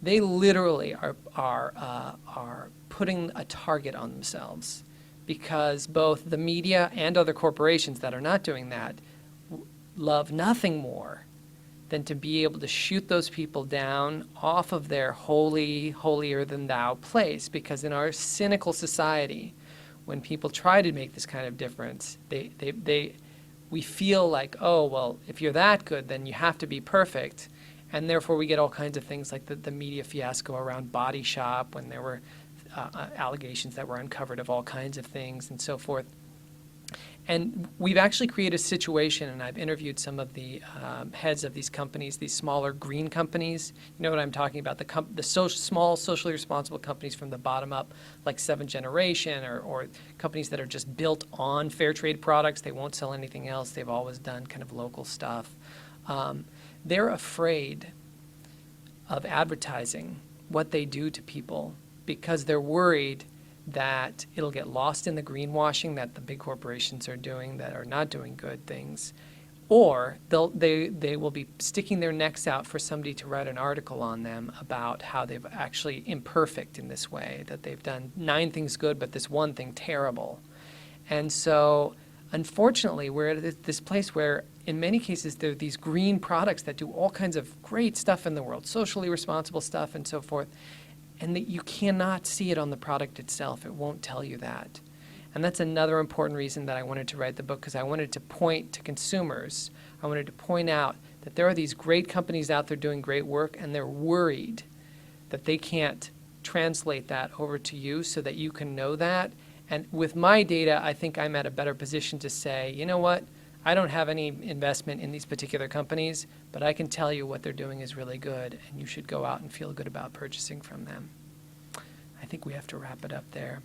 they literally are putting a target on themselves, because both the media and other corporations that are not doing that love nothing more than to be able to shoot those people down off of their holier-than-thou place. Because in our cynical society, when people try to make this kind of difference, we feel like, oh, well, if you're that good, then you have to be perfect. And therefore we get all kinds of things like the media fiasco around Body Shop, when there were allegations that were uncovered of all kinds of things and so forth. And we've actually created a situation, and I've interviewed some of the heads of these companies, these smaller green companies. You know what I'm talking about, the small socially responsible companies from the bottom up, like Seventh Generation, or companies that are just built on fair trade products. They won't sell anything else. They've always done kind of local stuff. They're afraid of advertising what they do to people because they're worried that it'll get lost in the greenwashing that the big corporations are doing that are not doing good things, or they will be sticking their necks out for somebody to write an article on them about how they've actually imperfect in this way, that they've done 9 things good but this one thing terrible. And so unfortunately, we're at this place where in many cases there are these green products that do all kinds of great stuff in the world, socially responsible stuff and so forth, and that you cannot see it on the product itself. It won't tell you that. And that's another important reason that I wanted to write the book, because I wanted to point to consumers. I wanted to point out that there are these great companies out there doing great work, and they're worried that they can't translate that over to you so that you can know that. And with my data, I think I'm at a better position to say, you know what, I don't have any investment in these particular companies, but I can tell you what they're doing is really good, and you should go out and feel good about purchasing from them. I think we have to wrap it up there.